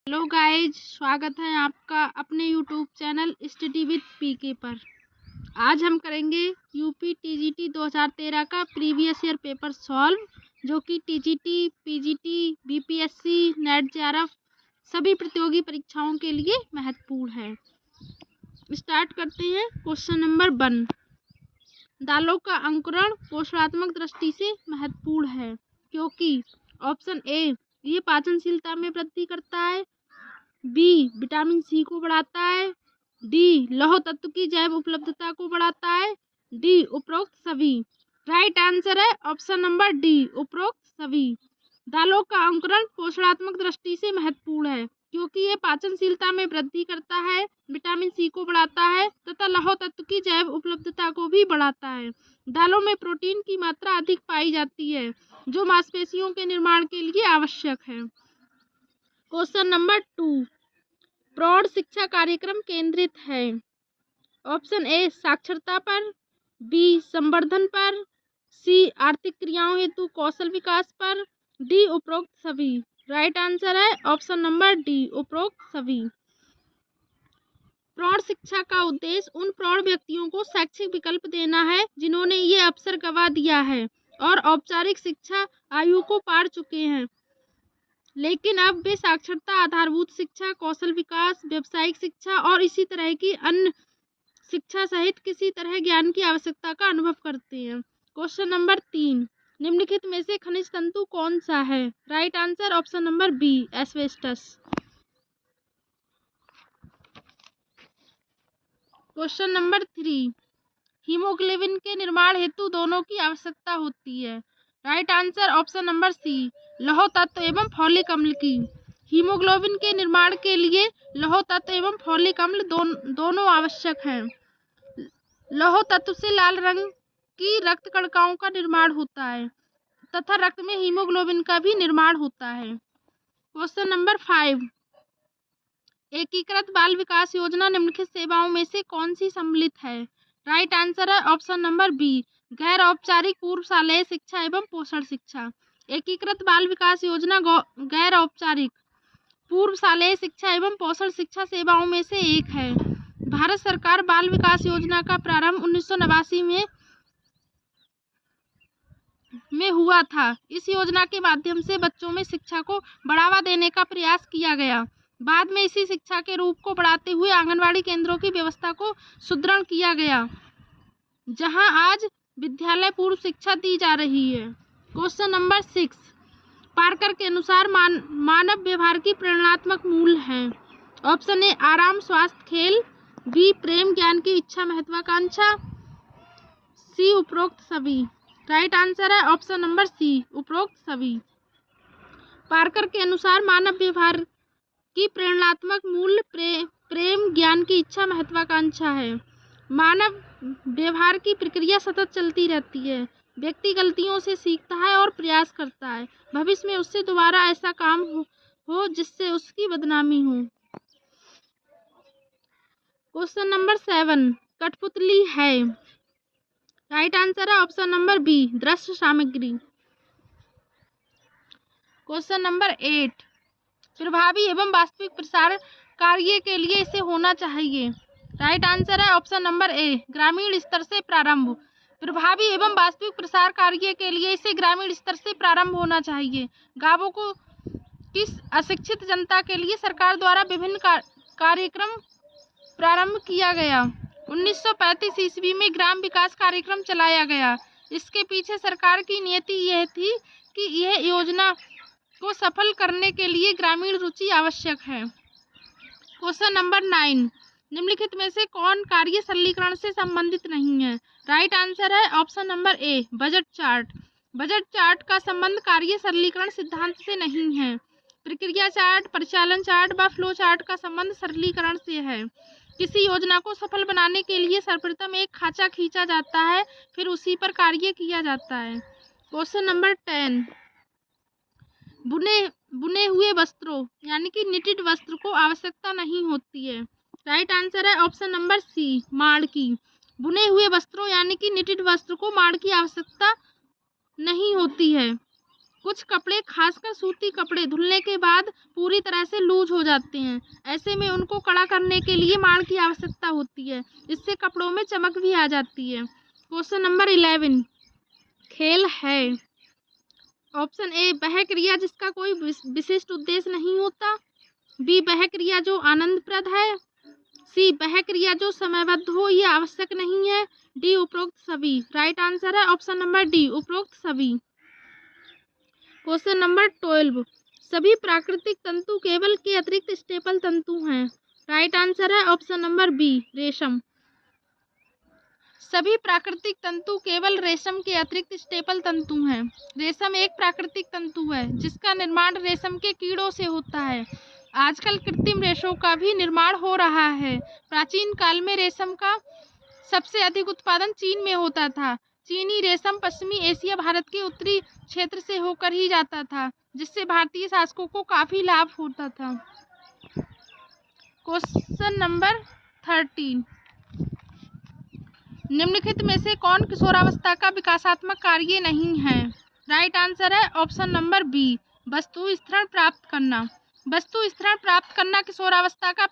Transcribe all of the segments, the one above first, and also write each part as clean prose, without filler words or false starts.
Hello guys, स्वागत है आपका अपने यूट्यूब चैनल स्टडी विद पीके पर। आज हम करेंगे यूपी टीजीटी 2013 का प्रीवियस ईयर पेपर सॉल्व, जो कि TGT, PGT, BPSC, net JRF सभी प्रतियोगी परीक्षाओं के लिए महत्वपूर्ण है। स्टार्ट करते हैं। क्वेश्चन नंबर 1, दालों का अंकुरण पोषणात्मक दृष्टि से महत्वपूर्ण है क्योंकि ऑप्शन ए, ये पाचनशीलता में वृद्धि करता है, बी, विटामिन सी को बढ़ाता है, डी, लौह तत्व की जैव उपलब्धता को बढ़ाता है, डी, उपरोक्त सभी। राइट आंसर है ऑप्शन नंबर डी, उपरोक्त सभी। दालों का अंकुरण पोषणात्मक दृष्टि से महत्वपूर्ण है क्योंकि ये पाचनशीलता में वृद्धि करता है, विटामिन सी को बढ़ाता है तथा लौह तत्व की जैव उपलब्धता को भी बढ़ाता है। दालों में प्रोटीन की मात्रा अधिक पाई जाती है, जो मांसपेशियों के निर्माण के लिए आवश्यक है। क्वेश्चन नंबर 2, प्रौढ़ शिक्षा कार्यक्रम केंद्रित है। ऑप्शन ए, साक्षरता पर, बी, संवर्धन पर, सी, आर्थिक क्रियाओं हेतु कौशल विकास पर, डी, उपरोक्त सभी। राइट आंसर है ऑप्शन नंबर डी, उपरोक्त सभी। प्रौढ़ शिक्षा का उद्देश्य उन प्रौढ़ व्यक्तियों को शैक्षिक विकल्प देना है जिन्होंने ये अवसर गंवा दिया है और औपचारिक शिक्षा आयु को पार चुके हैं, लेकिन अब वे साक्षरता, आधारभूत शिक्षा, कौशल विकास, व्यावसायिक शिक्षा और इसी तरह की अन्य शिक्षा सहित किसी तरह ज्ञान की आवश्यकता का अनुभव करते हैं। क्वेश्चन नंबर 3, निम्नलिखित में से खनिज तंतु कौन सा है? Right answer option number B, asbestos. Question number 3, haemoglobin के निर्माण हेतु दोनों की आवश्यकता होती है। Right answer option number C, लौह तत्व एवं फॉलिक अम्ल की। हीमोग्लोबिन के निर्माण के लिए लौह तत्व एवं फॉलिक अम्ल दोनों आवश्यक हैं। लौह तत्व से लाल रंग की रक्त कणिकाओं का निर्माण होता है तथा रक्त में हीमोग्लोबिन का भी निर्माण होता है। क्वेश्चन नंबर 5, एकीकृत बाल विकास योजना निम्नलिखित सेवाओं में से कौन सी सम्मिलित है? राइट आंसर है ऑप्शन नंबर बी, गैर औपचारिक पूर्व शालेय शिक्षा एवं पोषण शिक्षा। एकीकृत बाल विकास योजना गैर औपचारिक पूर्व शालेय शिक्षा एवं पोषण शिक्षा सेवाओं में से एक है। भारत सरकार बाल विकास योजना का प्रारंभ 1989 में हुआ था। इस योजना के माध्यम से बच्चों में शिक्षा को बढ़ावा देने का प्रयास किया गया। बाद में इसी शिक्षा के रूप को बढ़ाते हुए आंगनवाड़ी केंद्रों की व्यवस्था को सुदृढ़ किया गया, जहां आज विद्यालय पूर्व शिक्षा दी जा रही है। क्वेश्चन नंबर 6, पार्कर के अनुसार मानव व्यवहार की प्रेरणात्मक मूल हैं। ऑप्शन ए, आराम, स्वास्थ्य, खेल, बी, प्रेम, ज्ञान की इच्छा, महत्वाकांक्षा, सी, उपरोक्त सभी। राइट आंसर है ऑप्शन नंबर सी, उपरोक्त सभी। पार्कर के अनुसार मानव व्यवहार की प्रेरणात्मक मूल प्रेम, ज्ञान की इच्छा, महत्वाकांक्षा है। मानव व्यवहार की प्रक्रिया सतत चलती रहती है। व्यक्ति गलतियों से सीखता है और प्रयास करता है भविष्य में उससे दोबारा ऐसा काम हो जिससे उसकी बदनामी हो। क्वेश्चन नंबर 7, कठपुतली है। राइट आंसर है ऑप्शन नंबर बी, दृश्य सामग्री। क्वेश्चन नंबर 8, प्रभावी एवं वास्तविक प्रसार कार्य के लिए इसे होना चाहिए। राइट आंसर है ऑप्शन नंबर ए, ग्रामीण स्तर से प्रारंभ। प्रभावी एवं वास्तविक प्रसार कार्य के लिए इसे ग्रामीण स्तर से प्रारंभ होना चाहिए। गांवों को किस अशिक्षित जनता के लिए सरकार द्वारा विभिन्न कार्यक्रम प्रारंभ किया गया। 1935 ईस्वी में ग्राम विकास कार्यक्रम चलाया गया। इसके पीछे सरकार की नीति यह थी कि यह योजना को सफल करने के लिए ग्रामीण रुचि आवश्यक है। क्वेश्चन नंबर 9, निम्नलिखित में से कौन कार्य सरलीकरण से संबंधित नहीं है? राइट आंसर है ऑप्शन नंबर ए, बजट चार्ट। बजट चार्ट का संबंध कार्य सरलीकरण सिद्धांत से नहीं है। प्रक्रिया चार्ट, परिचालन चार्ट व फ्लो चार्ट का संबंध सरलीकरण से है। किसी योजना को सफल बनाने के लिए सर्वप्रथम एक खाचा खींचा जाता है, फिर उसी पर कार्य किया जाता है। क्वेश्चन नंबर 10, बुने हुए वस्त्रों यानी कि निटेड वस्त्र को आवश्यकता नहीं होती है। राइट आंसर है ऑप्शन नंबर सी, माड़ की। बुने हुए वस्त्रों यानी कि निटेड वस्त्र को माड़ की आवश्यकता नहीं होती है। कुछ कपड़े, खासकर सूती कपड़े, धुलने के बाद पूरी तरह से लूज हो जाते हैं। ऐसे में उनको कड़ा करने के लिए माड़ की आवश्यकता होती है। इससे कपड़ों में चमक भी आ जाती है। क्वेश्चन नंबर 11, खेल है। ऑप्शन ए, वह क्रिया जिसका कोई विशिष्ट उद्देश्य नहीं होता। बी, वह क्रिया जो आनंदप्रद है। सी, वह क्रिया जो समयबद्ध हो या आवश्यक नहीं है। डी, उपरोक्त सभी। राइट आंसर है ऑप्शन नंबर डी, उपरोक्त सभी। क्वेश्चन नंबर 12, सभी प्राकृतिक तंतु केवल के अतिरिक्त स्टेपल तंतु हैं। राइट आंसर है ऑप्शन नंबर बी, रेशम। सभी प्राकृतिक तंतु केवल रेशम के अतिरिक्त स्टेपल तंतु हैं। रेशम एक प्राकृतिक तंतु है जिसका निर्माण रेशम के कीड़ों से होता है। आजकल कृत्रिम रेशों का भी निर्माण हो रहा है। प्राचीन काल में रेशम का सबसे अधिक उत्पादन चीन में होता था। चीनी रेशम पश्चिमी एशिया, भारत के उत्तरी क्षेत्र से होकर ही जाता था, जिससे भारतीय शासकों को काफी लाभ होता था। क्वेश्चन नंबर 13, निम्नलिखित में से कौन किशोरावस्था का विकासात्मक कार्य नहीं है। राइट आंसर है ऑप्शन नंबर बी, वस्तु स्थिरण प्राप्त करना। वस्तु स्थिरण प्राप्त करना किशोरावस्था का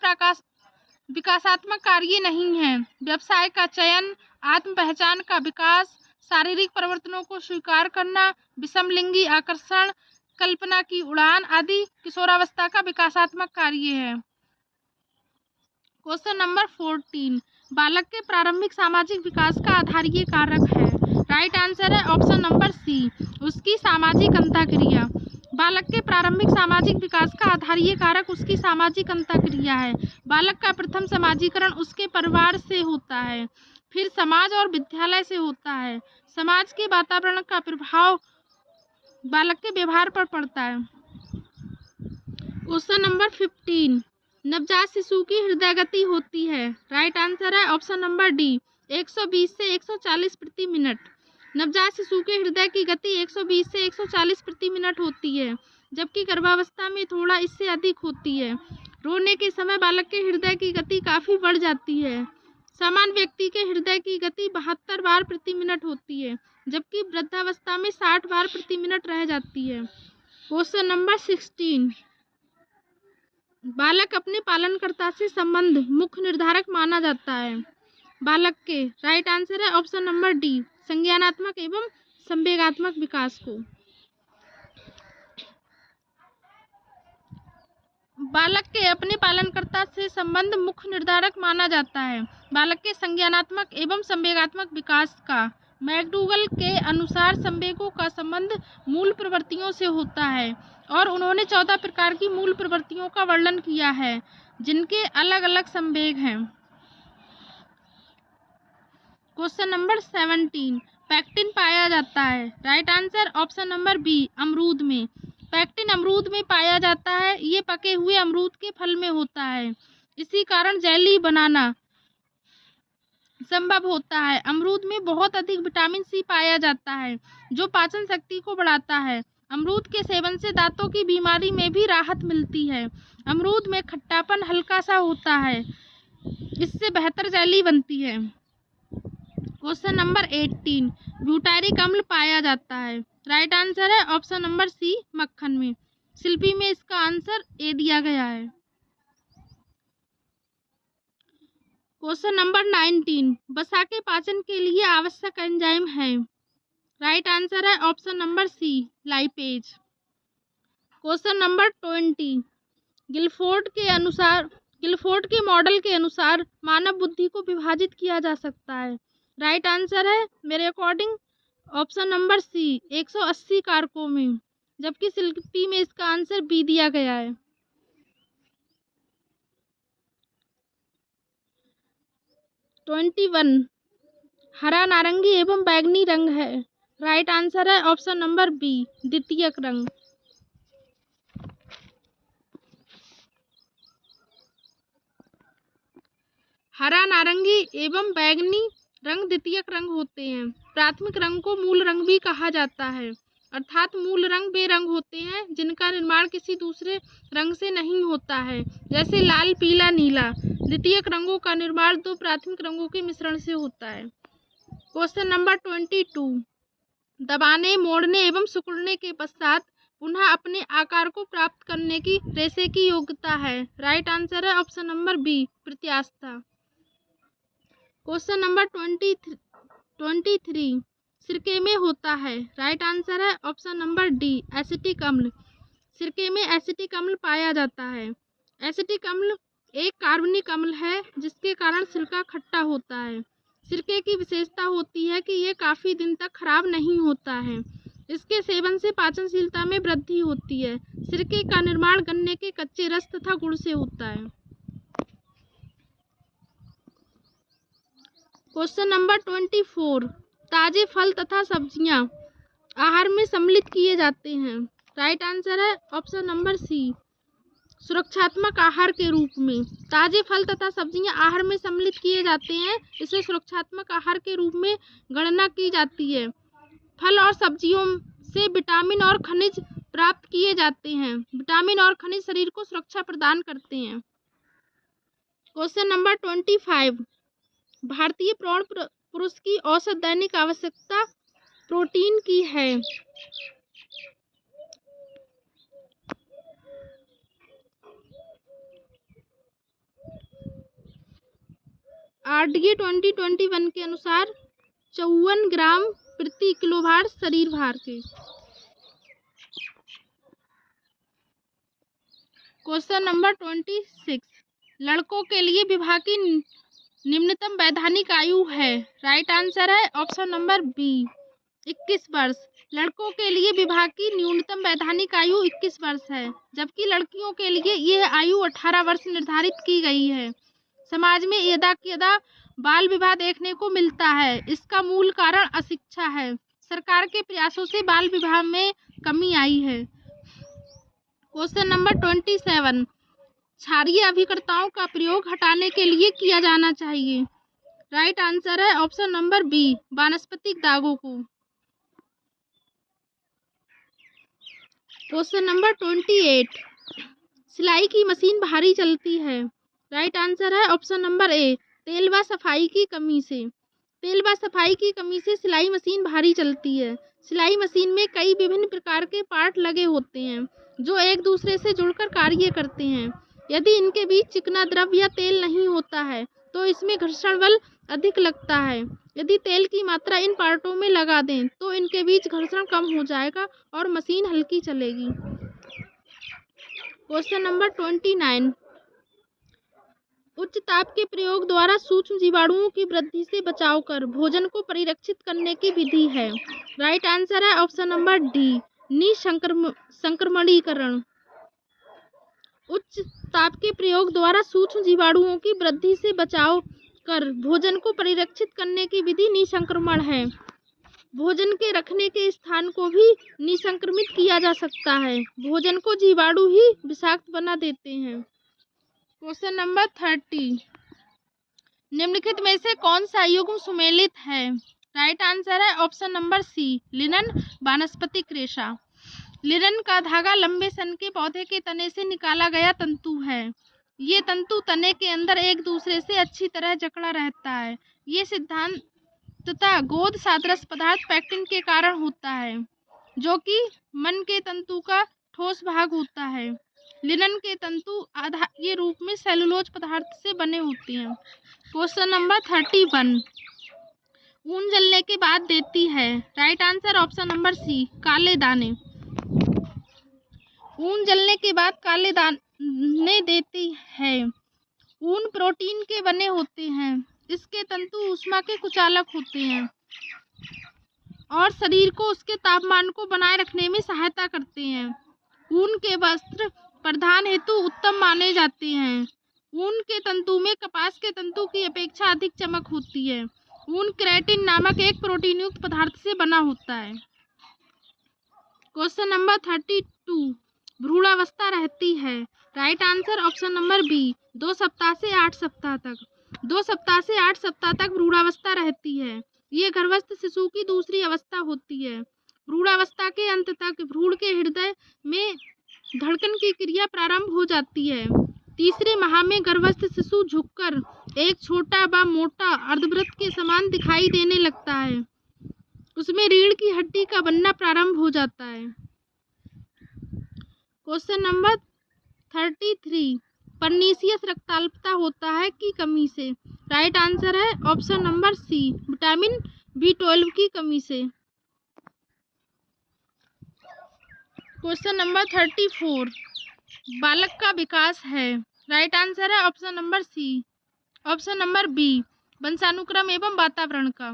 विकासात्मक कार्य नहीं है। व्यवसाय का चयन, आत्म पहचान का विकास, शारीरिक परिवर्तनों को स्वीकार करना, विषमलिंगी आकर्षण, कल्पना की उड़ान आदि किशोरावस्था का विकासात्मक कार्य है। क्वेश्चन नंबर 14, बालक के प्रारंभिक सामाजिक विकास का आधारीय कारक है। राइट आंसर है ऑप्शन नंबर सी, उसकी सामाजिक अंतःक्रिया। बालक के प्रारंभिक सामाजिक विकास का आधारीय कारक उसकी सामाजिक अंतःक्रिया है। बालक का प्रथम समाजीकरण उसके परिवार से होता है, फिर समाज और विद्यालय से होता है। समाज के वातावरण का प्रभाव बालक के व्यवहार पर पड़ता है। क्वेश्चन नंबर 15, नवजात शिशु की हृदय गति होती है। राइट आंसर है ऑप्शन नंबर डी, 120 से 140 प्रति मिनट। नवजात शिशु के हृदय की गति 120 से 140 प्रति मिनट होती है, जबकि गर्भावस्था में थोड़ा इससे अधिक होती है। रोने के समय बालक के हृदय की गति काफी बढ़ जाती है। सामान्य व्यक्ति के हृदय की गति 72 बार प्रति मिनट होती है, जबकि वृद्धावस्था में 60 बार प्रति मिनट रह जाती है। क्वेश्चन नंबर 16, बालक अपने पालनकर्ता से संबंध मुख्य निर्धारक माना जाता है। बालक के राइट आंसर है ऑप्शन नंबर डी, संज्ञानात्मक एवं संवेगात्मक विकास को। बालक के अपने पालनकर्ता से संबंध मुख्य निर्धारक माना जाता है। बालक के संज्ञानात्मक एवं संवेगात्मक विकास का मैकडूगल के अनुसार संवेगों का संबंध मूल प्रवृत्तियों से होता है और उन्होंने 14 प्रकार की मूल प्रवृत्तियों का वर्णन किया है, जिनके अलग अलग संवेग हैं। क्वेश्चन नंबर 17, पैक्टिन पाया जाता है। Right answer option number B, अमरूद में। पैक्टिन अमरूद में पाया जाता है। ये पके हुए अमरूद के फल में होता है। इसी कारण जेली बनाना संभव होता है। अमरूद में बहुत अधिक विटामिन सी पाया जाता है, जो पाचन शक्ति को बढ़ाता है। अमरूद के सेवन से दांतों की बीमारी में भी राहत मिलती है। अमरूद में खट्टापन हल्का सा होता है, इससे बेहतर जेली बनती है। क्वेश्चन नंबर 18, ब्यूटारिक अम्ल पाया जाता है। राइट आंसर है ऑप्शन नंबर सी, मक्खन में। शिल्पी में इसका आंसर ए दिया गया है। क्वेश्चन नंबर 19, वसा के पाचन के लिए आवश्यक एंजाइम है। राइट आंसर है option number C, lipase. Question number 20, Guilford के मॉडल के अनुसार मानव बुद्धि को विभाजित किया जा सकता है। राइट आंसर है मेरे अकॉर्डिंग ऑप्शन नंबर सी, 180 कारकों में, जबकि शिल्पी में इसका आंसर बी दिया गया है। 21, हरा, नारंगी एवं बैंगनी रंग है। राइट आंसर है ऑप्शन नंबर बी, द्वितीयक रंग। हरा, नारंगी एवं बैंगनी रंग द्वितीयक रंग होते हैं। प्राथमिक रंग को मूल रंग भी कहा जाता है, अर्थात मूल रंग वे रंग होते हैं जिनका निर्माण किसी दूसरे रंग से नहीं होता है, जैसे लाल, पीला, नीला। द्वितीयक रंगों का निर्माण दो प्राथमिक रंगों के मिश्रण से होता है। क्वेश्चन नंबर 22, दबाने, मोड़ने एवं सिकुड़ने के पश्चात पुनः अपने आकार को प्राप्त करने की रेशे की योग्यता है। राइट आंसर है ऑप्शन नंबर बी, प्रत्यास्थता। क्वेश्चन नंबर 23 सिरके में होता है। राइट आंसर है ऑप्शन नंबर डी, एसिटिक अम्ल। सिरके में एसिटिक अम्ल पाया जाता है। एसिटिक अम्ल एक कार्बनिक अम्ल है जिसके कारण सिरका खट्टा होता है। सिरके की विशेषता होती है कि ये काफ़ी दिन तक खराब नहीं होता है। इसके सेवन से पाचनशीलता में वृद्धि होती है। सिरके का निर्माण गन्ने के कच्चे रस तथा गुड़ से होता है। क्वेश्चन नंबर 24 ताजे फल तथा सब्जियां आहार में सम्मिलित किए जाते हैं। राइट आंसर है ऑप्शन नंबर सी, सुरक्षात्मक आहार के रूप में। ताजे फल तथा सब्जियां आहार में सम्मिलित किए जाते हैं। इसे सुरक्षात्मक आहार के रूप में गणना की जाती है। फल और सब्जियों से विटामिन और खनिज प्राप्त किए जाते हैं। विटामिन और खनिज शरीर को सुरक्षा प्रदान करते हैं। क्वेश्चन नंबर 25 भारतीय प्रौढ़ पुरुष की औसत दैनिक आवश्यकता प्रोटीन की है। RDA 2021 के अनुसार 54 ग्राम प्रति किलोभार शरीर भार के। क्वेश्चन नंबर 26 लड़कों के लिए विवाह की निम्नतम वैधानिक आयु है। राइट आंसर है ऑप्शन नंबर बी, 21 वर्ष। लड़कों के लिए विवाह की न्यूनतम वैधानिक आयु 21 वर्ष है, जबकि लड़कियों के लिए यह आयु 18 वर्ष निर्धारित की गई है। समाज में यदा बाल विवाह देखने को मिलता है। इसका मूल कारण अशिक्षा है। सरकार के प्रयासों से बाल विवाह में कमी आई है। क्वेश्चन नंबर 27 क्षारीय अभिकर्ताओं का प्रयोग हटाने के लिए किया जाना चाहिए। राइट आंसर है ऑप्शन नंबर बी, वानस्पतिक दागों को। क्वेश्चन नंबर 28 सिलाई की मशीन भारी चलती है। राइट आंसर है ऑप्शन नंबर ए, तेल व सफाई की कमी से। तेल व सफाई की कमी से सिलाई मशीन भारी चलती है। सिलाई मशीन में कई विभिन्न प्रकार के पार्ट लगे होते हैं जो एक दूसरे से जुड़कर कार्य करते हैं। यदि इनके बीच चिकना द्रव या तेल नहीं होता है तो इसमें घर्षण बल अधिक लगता है। यदि तेल की मात्रा इन पार्टों में लगा दें तो इनके बीच घर्षण कम हो जाएगा और मशीन हल्की चलेगी। क्वेश्चन नंबर 29 उच्च ताप के प्रयोग द्वारा सूक्ष्म जीवाणुओं की वृद्धि से बचाव कर भोजन को परिरक्षित करने की विधि है। राइट आंसर है ऑप्शन नंबर डी, निसंक्रमणीकरण। उच्च ताप के प्रयोग द्वारा सूक्ष्म जीवाणुओं की वृद्धि से बचाव कर भोजन को परिरक्षित करने की विधि निसंक्रमण है। भोजन के रखने के स्थान को भी निसंक्रमित किया जा सकता है। भोजन को जीवाणु ही विषाक्त बना देते हैं। क्वेश्चन नंबर 30 निम्नलिखित में से कौन सा युग्म सुमेलित है। राइट आंसर है ऑप्शन नंबर सी, लिनन वानस्पतिक रेशा। लिनन का धागा लंबे सन के पौधे के तने से निकाला गया तंतु है। ये तंतु तने के अंदर एक दूसरे से अच्छी तरह जकड़ा रहता है। ये सिद्धांत तथा गोद सादृश पदार्थ पैक्टिन के कारण होता है, जो कि मन के तंतु का ठोस भाग होता है। लिनन के तंतु आधारीय रूप में सेलुलोज पदार्थ से बने होते हैं। क्वेश्चन नंबर 31 ऊन जलने के बाद देती है। Right answer option number C, काले दाने। ऊन जलने के बाद काले दाने देती है। ऊन प्रोटीन के बने होते हैं। इसके तंतु ऊष्मा के कुचालक होते हैं और शरीर को उसके तापमान को बनाए रखने में सहायता करते हैं। ऊन के वस्त्र परिधान हेतु उत्तम माने जाते हैं। ऊन के तंतु में कपास के तंतु की अपेक्षा अधिक चमक होती है। ऊन केराटिन नामक एक प्रोटीन युक्त पदार्थ से बना होता है। क्वेश्चन नंबर 32 भ्रूणावस्था रहती है। Right answer option number B, 2 सप्ताह से 8 सप्ताह तक। 2 सप्ताह से 8 सप्ताह तक भ्रूणावस्था रहती है। ये गर्भस्थ शिशु की दूसरी अवस्था होती है। भ्रूणावस्था के अंत तक भ्रूण के हृदय में धड़कन की क्रिया प्रारंभ हो जाती है। तीसरे माह में गर्भस्थ शिशु झुककर एक छोटा व मोटा अर्धवृत्त के समान दिखाई देने लगता है। उसमें रीढ़ की हड्डी का बनना प्रारंभ हो जाता है। क्वेश्चन नंबर 33, परनीसियस रक्ताल्पता होता है की कमी से? राइट आंसर है option number C, vitamin B12 की कमी से। क्वेश्चन नंबर 34, बालक का विकास है? राइट आंसर है option number C, option number B, वंशानुक्रम एवं वातावरण का।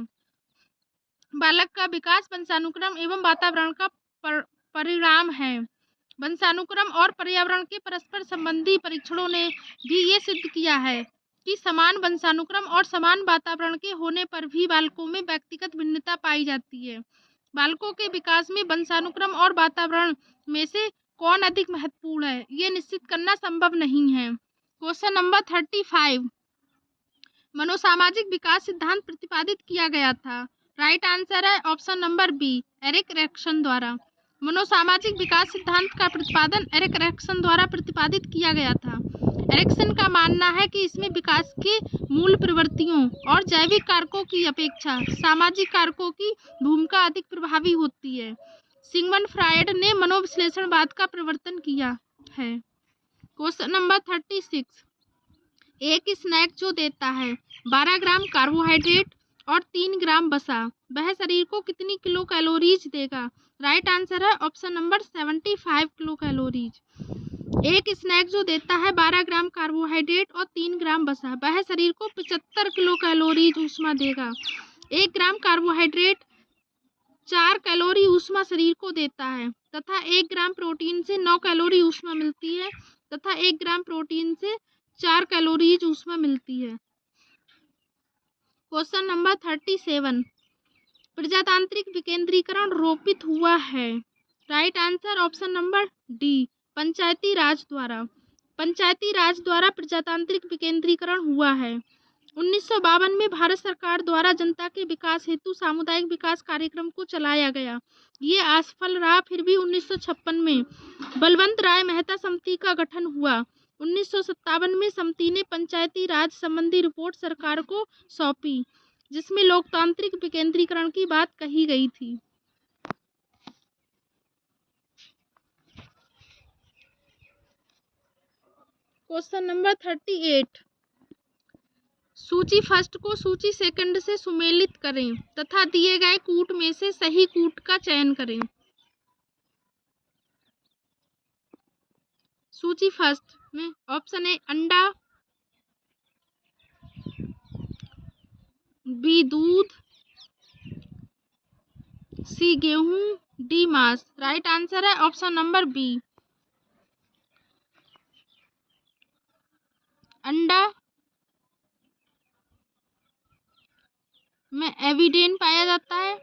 बालक का विकास वंशानुक्रम एवं वातावरण का परिणाम है। वंशानुक्रम और पर्यावरण के परस्पर संबंधी परीक्षणों ने भी ये सिद्ध किया है कि समान वंशानुक्रम और समान वातावरण के होने पर भी बालकों में व्यक्तिगत भिन्नता पाई जाती है। बालकों के विकास में वंशानुक्रम और वातावरण में से कौन अधिक महत्वपूर्ण है, ये निश्चित करना संभव नहीं है। क्वेश्चन नंबर 35, मनोसामाजिक विकास सिद्धांत प्रतिपादित किया गया था? राइट आंसर है option number B, Erik Erikson द्वारा। मनोसामाजिक विकास सिद्धांत का प्रतिपादन एरिक एरिक्सन द्वारा प्रतिपादित किया गया था। एरिक्सन का मानना है कि इसमें विकास के मूल प्रवृत्तियों और जैविक कारकों की अपेक्षा सामाजिक कारकों की भूमिका अधिक प्रभावी होती है। सिगमंड फ्रायड ने मनोविश्लेषणवाद का प्रवर्तन किया है। क्वेश्चन नंबर 36, एक स्नैक जो देता है 12 ग्राम कार्बोहाइड्रेट और 3 ग्राम वसा, वह शरीर को कितनी किलो कैलोरीज देगा? राइट आंसर है ऑप्शन नंबर 75 किलो कैलोरीज। एक स्नैक जो देता है 12 ग्राम कार्बोहाइड्रेट और 3 ग्राम वसा, वह शरीर को 75 किलो कैलोरीज ऊष्मा देगा। 1 ग्राम कार्बोहाइड्रेट 4 कैलोरी ऊष्मा शरीर को देता है तथा 1 ग्राम प्रोटीन से 9 कैलोरी ऊष्मा मिलती है तथा 1 ग्राम प्रोटीन से 4 कैलोरीज ऊष्मा मिलती है। क्वेश्चन नंबर 37, प्रजातांत्रिक विकेंद्रीकरण रोपित हुआ है? Right answer option number D, Panchayati Raj द्वारा। पंचायती राज द्वारा प्रजातांत्रिक विकेंद्रीकरण हुआ है। 1952 में भारत सरकार द्वारा जनता के विकास हेतु सामुदायिक विकास कार्यक्रम को चलाया गया। ये असफल रहा, फिर भी 1956 में बलवंत राय मेहता समिति का गठन हुआ। 1957 में समिति ने पंचायती राज संबंधी रिपोर्ट सरकार को सौंपी, जिसमें लोकतांत्रिक विकेंद्रीकरण की बात कही गई थी। क्वेश्चन नंबर 38, सूची फर्स्ट को सूची सेकंड से सुमेलित करें तथा दिए गए कूट में से सही कूट का चयन करें। सूची फर्स्ट में ऑप्शन ए अंडा, बी दूध, सी गेहूं, डी मांस। राइट आंसर है ऑप्शन नंबर बी, अंडा में एविडेन पाया जाता है,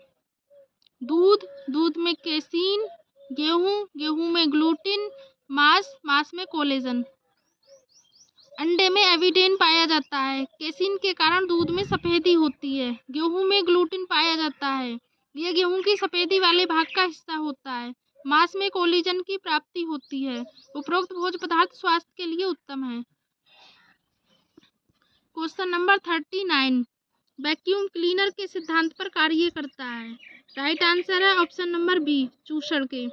दूध में केसीन, गेहूं में ग्लूटिन, मांस में कोलेजन। अंडे में एविडेन पाया जाता है, केसीन के कारण दूध में सफेदी होती है। गेहूं में ग्लूटिन पाया जाता है, यह गेहूं की सफेदी वाले भाग का हिस्सा होता है। मांस में कोलेजन की प्राप्ति होती है। उपरोक्त भोज्य पदार्थ स्वास्थ्य के लिए उत्तम है। क्वेश्चन नंबर 39, वैक्यूम क्लीनर के सिद्धांत पर कार्य करता है? राइट आंसर है ऑप्शन नंबर बी, चूषण के।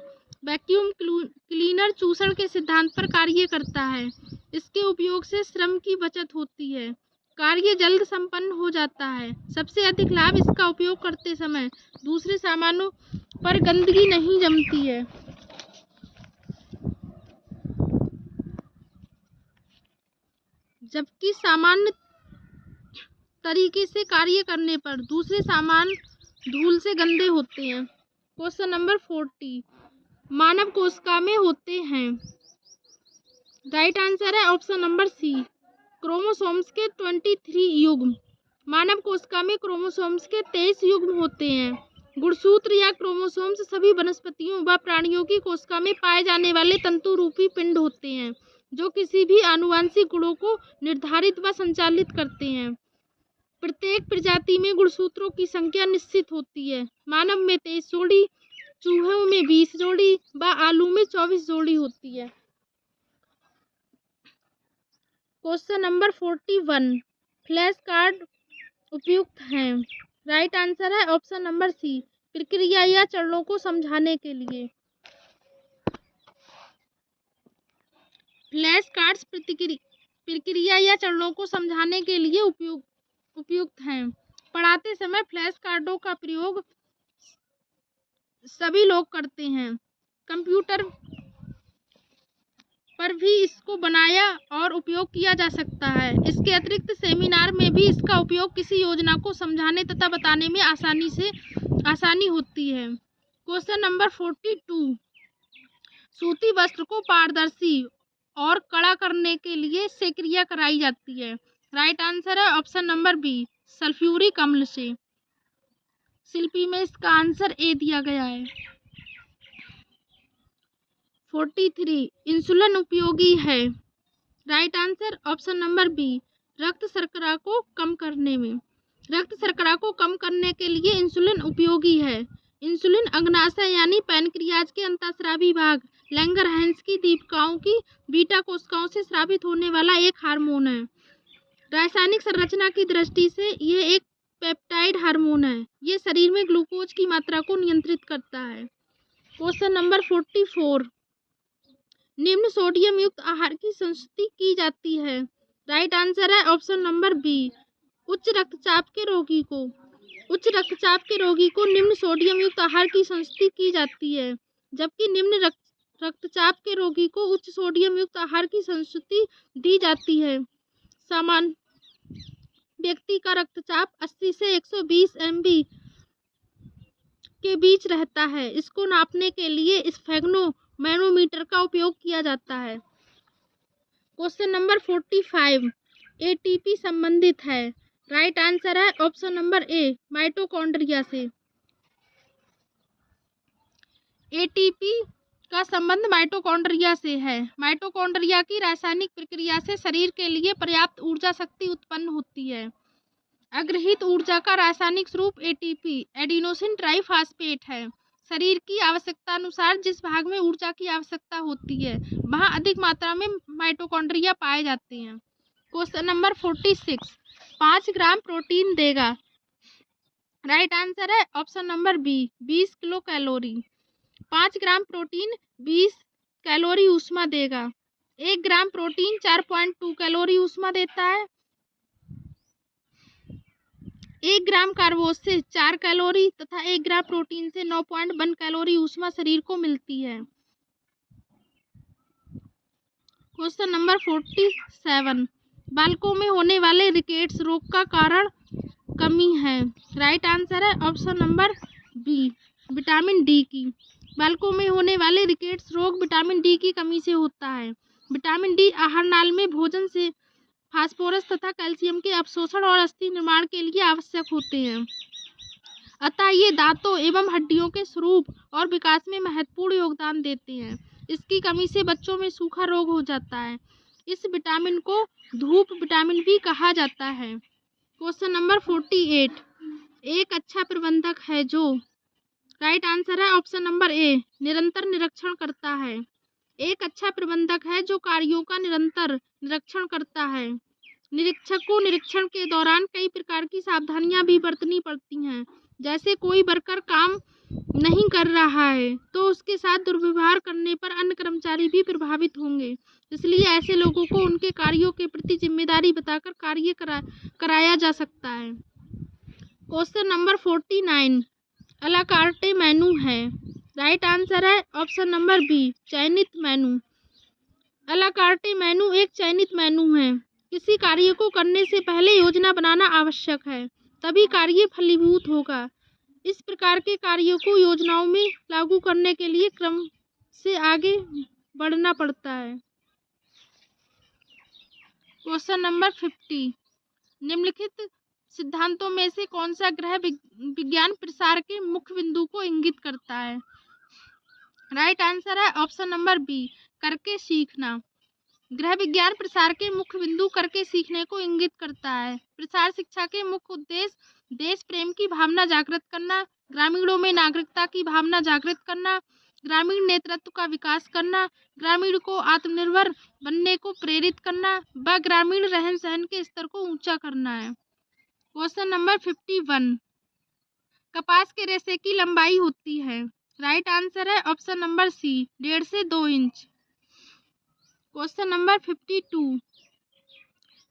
वैक्यूम क्लीनर चूषण के सिद्धांत पर कार्य करता है। इसके उपयोग से श्रम की बचत होती है, कार्य जल्द संपन्न हो जाता है। सबसे अधिक लाभ इसका उपयोग करते समय दूसरे सामानों पर गंदगी नहीं जमती है। जबकि सामान्य तरीके से कार्य करने पर दूसरे सामान धूल से गंदे होते हैं। क्वेश्चन नंबर 40, मानव कोशिका में होते हैं? राइट आंसर है ऑप्शन नंबर सी, क्रोमोसोम्स के 23 युग्म। मानव कोशिका में क्रोमोसोम्स के 23 युग्म होते हैं। गुणसूत्र या क्रोमोसोम्स सभी वनस्पतियों व प्राणियों की कोशिका में पाए जाने वाले तंतु रूपी पिंड होते हैं, जो किसी भी आनुवंशिक गुणों को निर्धारित व संचालित करते हैं। प्रत्येक प्रजाति में गुणसूत्रों की संख्या निश्चित होती है। मानव में 23 जोड़ी, चूहों में 20 जोड़ी व आलू में 24 जोड़ी होती है। क्वेश्चन नंबर 41, फ्लैश कार्ड उपयुक्त हैं? राइट आंसर है ऑप्शन नंबर सी, प्रक्रिया या चरणों को समझाने के लिए। फ्लैश कार्ड्स प्रक्रिया या चरणों को समझाने के लिए उपयुक्त हैं। पढ़ाते समय फ्लैश कार्डों का प्रयोग सभी लोग करते हैं। कंप्यूटर पर भी इसको बनाया और उपयोग किया जा सकता है। इसके अतिरिक्त सेमिनार में भी इसका उपयोग किसी योजना को समझाने तथा बताने में आसानी होती है। क्वेश्चन नंबर 42, सूती वस्त्र को पारदर्शी और कड़ा करने के लिए से क्रिया कराई जाती है। राइट आंसर है ऑप्शन नंबर बी, सल्फ्यूरिक अम्ल से। शिल्पी में इसका आंसर ए दिया गया है। 43, इंसुलिन उपयोगी है। Right answer option number B, रक्त शर्करा को कम करने में। रक्त शर्करा को कम करने के लिए इंसुलिन उपयोगी है। इंसुलिन अग्नाशय यानी पैनक्रियाज के अंतःस्रावी भाग लैंगरहैंस की दीपिकाओं की बीटा कोशिकाओं से स्रावित होने वाला एक हार्मोन है। रासायनिक संरचना की दृष्टि से यह एक पेप्टाइड हार्मोन है। ये शरीर में ग्लूकोज की मात्रा को नियंत्रित करता है। क्वेश्चन नंबर 44, निम्न सोडियम युक्त आहार की संस्तुति की जाती है। राइट आंसर है ऑप्शन नंबर बी, उच्च रक्तचाप के रोगी को निम्न सोडियम युक्त आहार की संस्तुति की जाती है, जबकि निम्न रक्तचाप के रोगी को उच्च सोडियम युक्त आहार की संस्तुति दी जाती है। सामान्य व्यक्ति का रक्तचाप 80 से 120 mV के बीच रहता है। इसको नापने के लिए स्फेग्नोमैनोमीटर का उपयोग किया जाता है। क्वेश्चन नंबर 45, एटीपी संबंधित है। राइट आंसर है ऑप्शन नंबर ए, माइटोकॉन्ड्रिया से। एटीपी का संबंध माइटोकॉन्ड्रिया से है। माइटोकॉन्ड्रिया की रासायनिक प्रक्रिया से शरीर के लिए पर्याप्त ऊर्जा शक्ति उत्पन्न होती है। अग्रहित ऊर्जा का रासायनिक स्वरूप एटीपी एडिनोसिन ट्राइफॉस्फेट है। शरीर की आवश्यकता अनुसार जिस भाग में ऊर्जा की आवश्यकता होती है वहां अधिक मात्रा में माइटोकॉन्ड्रिया पाए जाते हैं। क्वेश्चन नंबर 46, 5 ग्राम प्रोटीन देगा। राइट आंसर है option number B, 20 kilo calorie. 5 gram protein 20 calorie ऊष्मा देगा। 1 ग्राम प्रोटीन 4.2 कैलोरी ऊष्मा देता है। 1 ग्राम कार्बोज से 4 कैलोरी तथा 1 ग्राम प्रोटीन से 9.1 कैलोरी ऊष्मा शरीर को मिलती है। क्वेश्चन नंबर 47, बालकों में होने वाले रिकेट्स रोग का कारण कमी है। राइट आंसर है option number B, vitamin D की। बालकों में होने वाले रिकेट्स रोग विटामिन डी की कमी से होता है। विटामिन डी आहार नाल में भोजन से फास्फोरस तथा कैल्शियम के अवशोषण और अस्थि निर्माण के लिए आवश्यक होते हैं। अतः ये दांतों एवं हड्डियों के स्वरूप और विकास में महत्वपूर्ण योगदान देते हैं। इसकी कमी से बच्चों में सूखा रोग हो जाता है। इस विटामिन को धूप विटामिन भी कहा जाता है। क्वेश्चन नंबर 48, एक अच्छा प्रबंधक है जो। राइट आंसर है ऑप्शन नंबर ए, निरंतर निरीक्षण करता है। एक अच्छा प्रबंधक है जो कार्यों का निरंतर निरीक्षण करता है। निरीक्षक को निरीक्षण के दौरान कई प्रकार की सावधानियां भी बरतनी पड़ती हैं। जैसे कोई वर्कर काम नहीं कर रहा है तो उसके साथ दुर्व्यवहार करने पर अन्य कर्मचारी भी प्रभावित होंगे। इसलिए ऐसे लोगों को उनके कार्यों के प्रति जिम्मेदारी बताकर कार्य कराया जा सकता है। क्वेश्चन नंबर 49, अला कार्टे मेनू है। राइट आंसर है ऑप्शन नंबर बी, चयनित मेनू। अला कार्टे मेनू एक चयनित मेनू है। किसी कार्य को करने से पहले योजना बनाना आवश्यक है, तभी कार्य फलीभूत होगा। इस प्रकार के कार्यों को योजनाओं में लागू करने के लिए क्रम से आगे बढ़ना पड़ता है। क्वेश्चन नंबर 50, निम्नलिखित सिद्धांतों में से कौन सा ग्रह विज्ञान प्रसार के मुख्य बिंदु को इंगित करता है। राइट आंसर है ऑप्शन नंबर बी, करके सीखना। गृह विज्ञान प्रसार के मुख्य बिंदु करके सीखने को इंगित करता है। प्रसार शिक्षा के मुख्य उद्देश्य देश प्रेम की भावना जागृत करना, ग्रामीणों में नागरिकता की भावना जागृत करना, ग्रामीण नेतृत्व का विकास करना, ग्रामीण को आत्मनिर्भर बनने को प्रेरित करना व ग्रामीण रहन सहन के स्तर को ऊंचा करना है। क्वेश्चन नंबर 51, कपास के रेशे की लंबाई होती है? राइट आंसर है ऑप्शन नंबर सी, 1.5 से 2 inch. Question number 52,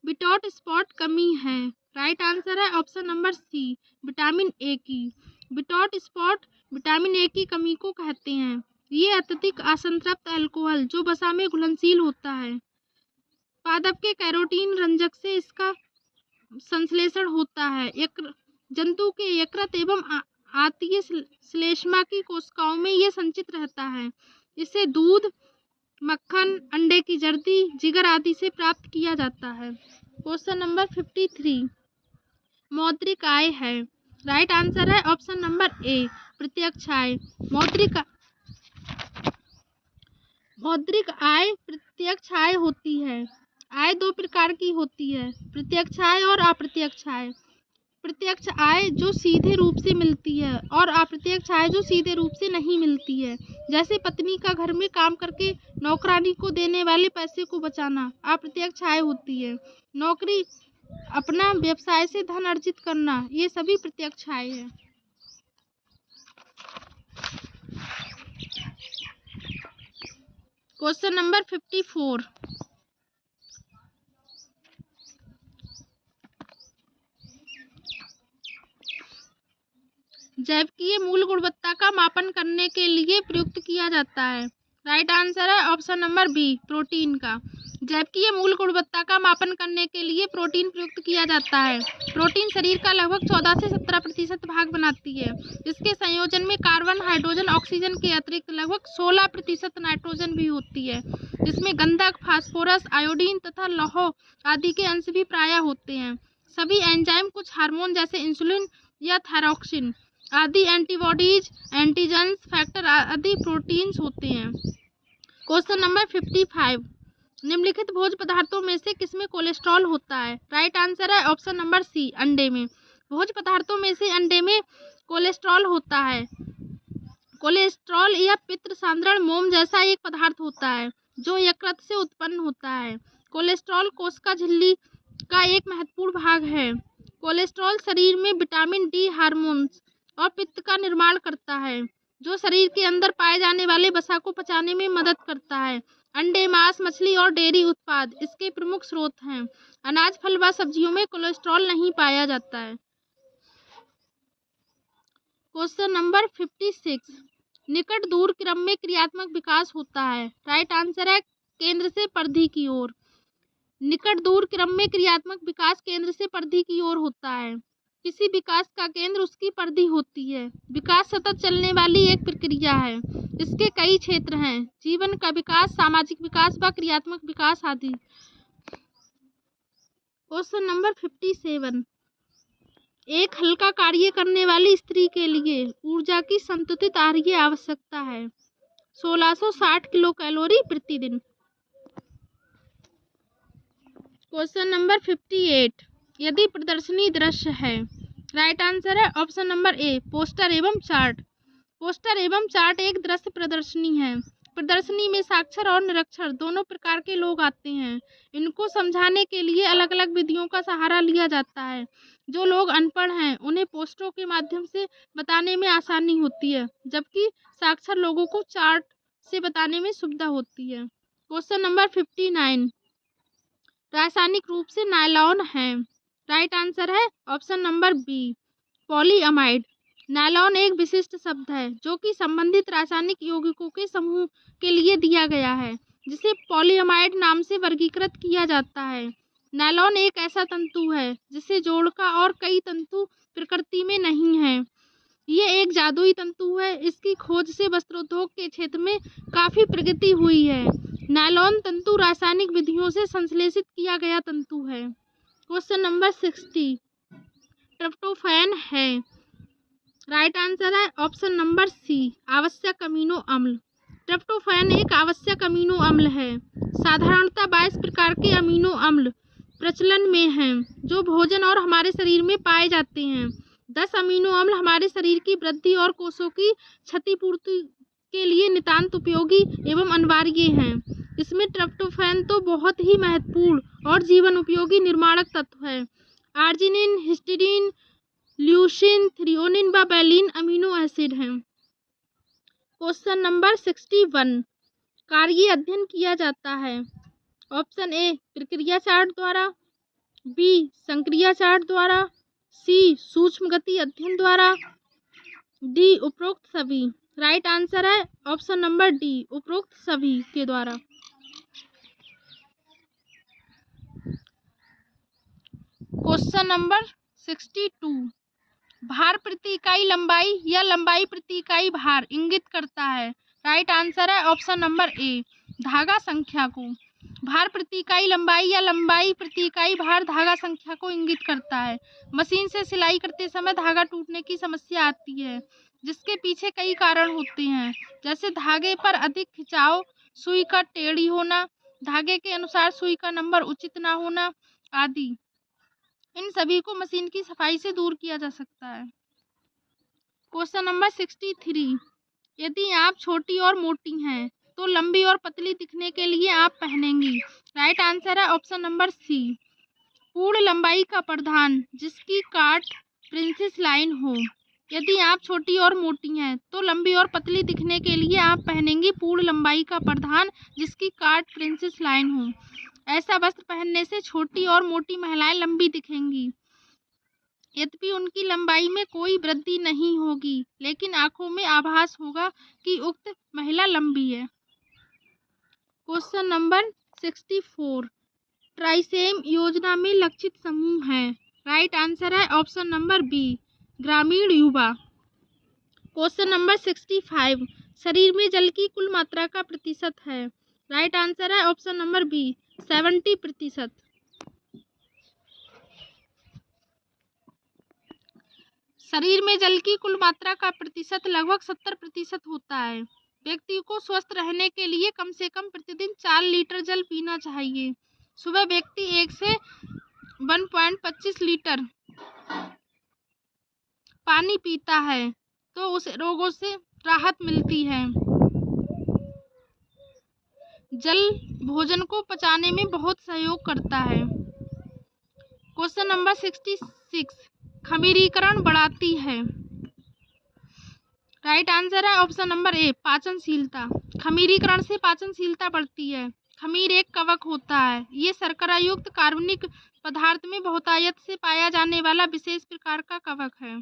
Bitot spot कमी है? राइट आंसर है option number C, vitamin A की। विटाउट स्पॉट विटामिन ए की कमी को कहते हैं। ये अत्यधिक असंतृप्त अल्कोहल जो वसा में घुलनशील होता है। पादप के कैरोटीन रंजक से इसका संश्लेषण होता है। जंतु के यकृत एवं आंतीय श्लेष्मा की कोशिकाओं में यह संचित रहता है। इसे दूध, मक्खन, अंडे की जर्दी, जिगर आदि से प्राप्त किया जाता है। क्वेश्चन नंबर 53, मौद्रिक आय है? राइट आंसर है ऑप्शन नंबर ए, प्रत्यक्ष आय। मौद्रिक आय प्रत्यक्ष आय होती है। आय दो प्रकार की होती है, प्रत्यक्ष आय और अप्रत्यक्ष आय। प्रत्यक्ष आय जो सीधे रूप से मिलती है और अप्रत्यक्ष आय जो सीधे रूप से नहीं मिलती है। जैसे पत्नी का घर में काम करके नौकरानी को देने वाले पैसे को बचाना अप्रत्यक्ष आय होती है। नौकरी, अपना व्यवसाय से धन अर्जित करना, ये सभी प्रत्यक्ष आय है। क्वेश्चन नंबर 54, जैविकीय मूल गुणवत्ता का मापन करने के लिए प्रयुक्त किया जाता है? राइट आंसर है ऑप्शन नंबर बी, प्रोटीन का। जैविकीय मूल गुणवत्ता का मापन करने के लिए प्रोटीन प्रयुक्त किया जाता है। प्रोटीन शरीर का लगभग 14 से 17% भाग बनाती है। इसके संयोजन में कार्बन, हाइड्रोजन, ऑक्सीजन के अतिरिक्त लगभग 16% नाइट्रोजन भी होती है। इसमें गंधक, फास्फोरस, आयोडीन तथा लौह आदि के अंश भी प्रायः होते हैं। सभी एंजाइम, कुछ हार्मोन जैसे इंसुलिन या थायरॉक्सिन आदि, एंटीबॉडीज, एंटीजेंस फैक्टर आदि प्रोटीन्स होते हैं। क्वेश्चन नंबर 55, निम्नलिखित भोज्य पदार्थों में से किसमें कोलेस्ट्रॉल होता है? राइट आंसर है ऑप्शन नंबर सी, अंडे में। भोज्य पदार्थों में से अंडे में कोलेस्ट्रॉल होता है। कोलेस्ट्रॉल यह पित्त सांद्रण मोम जैसा एक पदार्थ होता है जो यकृत से उत्पन्न होता है। कोलेस्ट्रॉल कोशिका झिल्ली का एक महत्वपूर्ण भाग है। कोलेस्ट्रॉल शरीर में विटामिन डी हार्मोन और पित्त का निर्माण करता है, जो शरीर के अंदर पाए जाने वाले वसा को पचाने में मदद करता है। अंडे, मांस, मछली और डेयरी उत्पाद इसके प्रमुख स्रोत हैं। अनाज, फल व सब्जियों में कोलेस्ट्रॉल नहीं पाया जाता है। क्वेश्चन नंबर 56, निकट दूर क्रम में क्रियात्मक विकास होता है? राइट आंसर है केंद्र से परिधि की ओर। निकट दूर क्रम में क्रियात्मक विकास केंद्र से परिधि की ओर होता है। किसी विकास का केंद्र उसकी परिधि होती है। विकास सतत चलने वाली एक प्रक्रिया है। इसके कई क्षेत्र हैं, जीवन का विकास, सामाजिक विकास व क्रियात्मक विकास आदि। क्वेश्चन नंबर 57, एक हल्का कार्य करने वाली स्त्री के लिए ऊर्जा की संतुलित आहारीय आवश्यकता है 1660 किलो कैलोरी प्रतिदिन। क्वेश्चन नंबर 58, यदि प्रदर्शनी दृश्य है? राइट आंसर है ऑप्शन नंबर ए, पोस्टर एवं चार्ट। पोस्टर एवं चार्ट एक दृश्य प्रदर्शनी है। प्रदर्शनी में साक्षर और निरक्षर दोनों प्रकार के लोग आते हैं। इनको समझाने के लिए अलग अलग विधियों का सहारा लिया जाता है। जो लोग अनपढ़ हैं उन्हें पोस्टरों के माध्यम से बताने में आसानी होती है, जबकि साक्षर लोगों को चार्ट से बताने में सुविधा होती है। क्वेश्चन नंबर 59, रासायनिक रूप से नायलॉन है? राइट आंसर है option number B, polyamide. Nylon एक विशिष्ट शब्द है जो कि संबंधित रासायनिक यौगिकों के समूह के लिए दिया गया है, जिसे पॉलीअमाइड नाम से वर्गीकृत किया जाता है। नायलॉन एक ऐसा तंतु है जिसे जोड़का और कई तंतु प्रकृति में नहीं है। ये एक जादुई तंतु है। इसकी खोज से वस्त्रोद्योग के क्षेत्र में काफी प्रगति हुई है। नायलॉन तंतु रासायनिक विधियों से संश्लेषित किया गया तंतु है। क्वेश्चन नंबर 60, ट्रिप्टोफैन है? राइट आंसर है ऑप्शन नंबर सी, आवश्यक अमीनो अम्ल। ट्रिप्टोफैन एक आवश्यक अमीनो अम्ल है। साधारणतः 22 प्रकार के अमीनो अम्ल प्रचलन में हैं, जो भोजन और हमारे शरीर में पाए जाते हैं। 10 अमीनो अम्ल हमारे शरीर की वृद्धि और कोषों की क्षतिपूर्ति के लिए नितांत उपयोगी एवं अनिवार्य हैं। इसमें ट्रिप्टोफैन तो बहुत ही महत्वपूर्ण और जीवन उपयोगी निर्माणक तत्व है। आर्जिनिन, हिस्टीडीन, ल्यूसीन, थ्रियोनिन व वैलिन अमीनो एसिड हैं। क्वेश्चन नंबर 61, कार्य अध्ययन किया जाता है। ऑप्शन ए प्रक्रिया चार्ट द्वारा, बी संक्रिया चार्ट द्वारा, सी सूक्ष्म गति अध्ययन द्वारा, डी उपरोक्त सभी। राइट आंसर है ऑप्शन नंबर डी, उपरोक्त सभी के द्वारा। क्वेश्चन नंबर 62, भार प्रति इकाई लंबाई या लंबाई प्रति इकाई भार इंगित करता है। राइट आंसर है ऑप्शन नंबर ए, धागा संख्या को। भार प्रति इकाई लंबाई या लंबाई प्रति इकाई भार धागा संख्या को इंगित करता है। मशीन से सिलाई करते समय धागा टूटने की समस्या आती है, जिसके पीछे कई कारण होते हैं, जैसे धागे पर अधिक खिंचाव, सुई का टेढ़ी होना, धागे के अनुसार सुई का नंबर उचित ना होना आदि। इन सभी को मशीन की सफाई से दूर किया जा सकता है। क्वेश्चन नंबर 63, यदि आप छोटी और मोटी हैं तो लंबी और पतली दिखने के लिए आप पहनेंगी। राइट आंसर है ऑप्शन नंबर सी, पूर्ण लंबाई का परिधान जिसकी काट प्रिंसेस लाइन हो। यदि आप छोटी और मोटी हैं तो लंबी और पतली दिखने के लिए आप पहनेंगी पूर्ण लंबाई का परिधान जिसकी काट प्रिंसेस लाइन हो। ऐसा वस्त्र पहनने से छोटी और मोटी महिलाएं लंबी दिखेंगी, यद्यपि उनकी लंबाई में कोई वृद्धि नहीं होगी, लेकिन आंखों में आभास होगा कि उक्त महिला लंबी है। क्वेश्चन नंबर 64, ट्राइसेम योजना में लक्षित समूह है। राइट आंसर है ऑप्शन नंबर बी, ग्रामीण युवा। क्वेश्चन नंबर 65, शरीर में जल की कुल मात्रा का प्रतिशत है। राइट आंसर है ऑप्शन नंबर बी, 70%। शरीर में जल की कुल मात्रा का प्रतिशत लगभग 70% होता है। व्यक्ति को स्वस्थ रहने के लिए कम से कम प्रतिदिन 4 लीटर जल पीना चाहिए। सुबह व्यक्ति 1 से 1.25 लीटर पानी पीता है तो उसे रोगों से राहत मिलती है। जल भोजन को पचाने में बहुत सहयोग करता है। क्वेश्चन नंबर 66, खमीरीकरण बढ़ाती है। राइट आंसर है ऑप्शन नंबर ए, पाचनशीलता। खमीरीकरण से पाचनशीलता बढ़ती है। खमीर एक कवक होता है। ये शर्करा युक्त कार्बनिक पदार्थ में बहुतायत से पाया जाने वाला विशेष प्रकार का कवक है।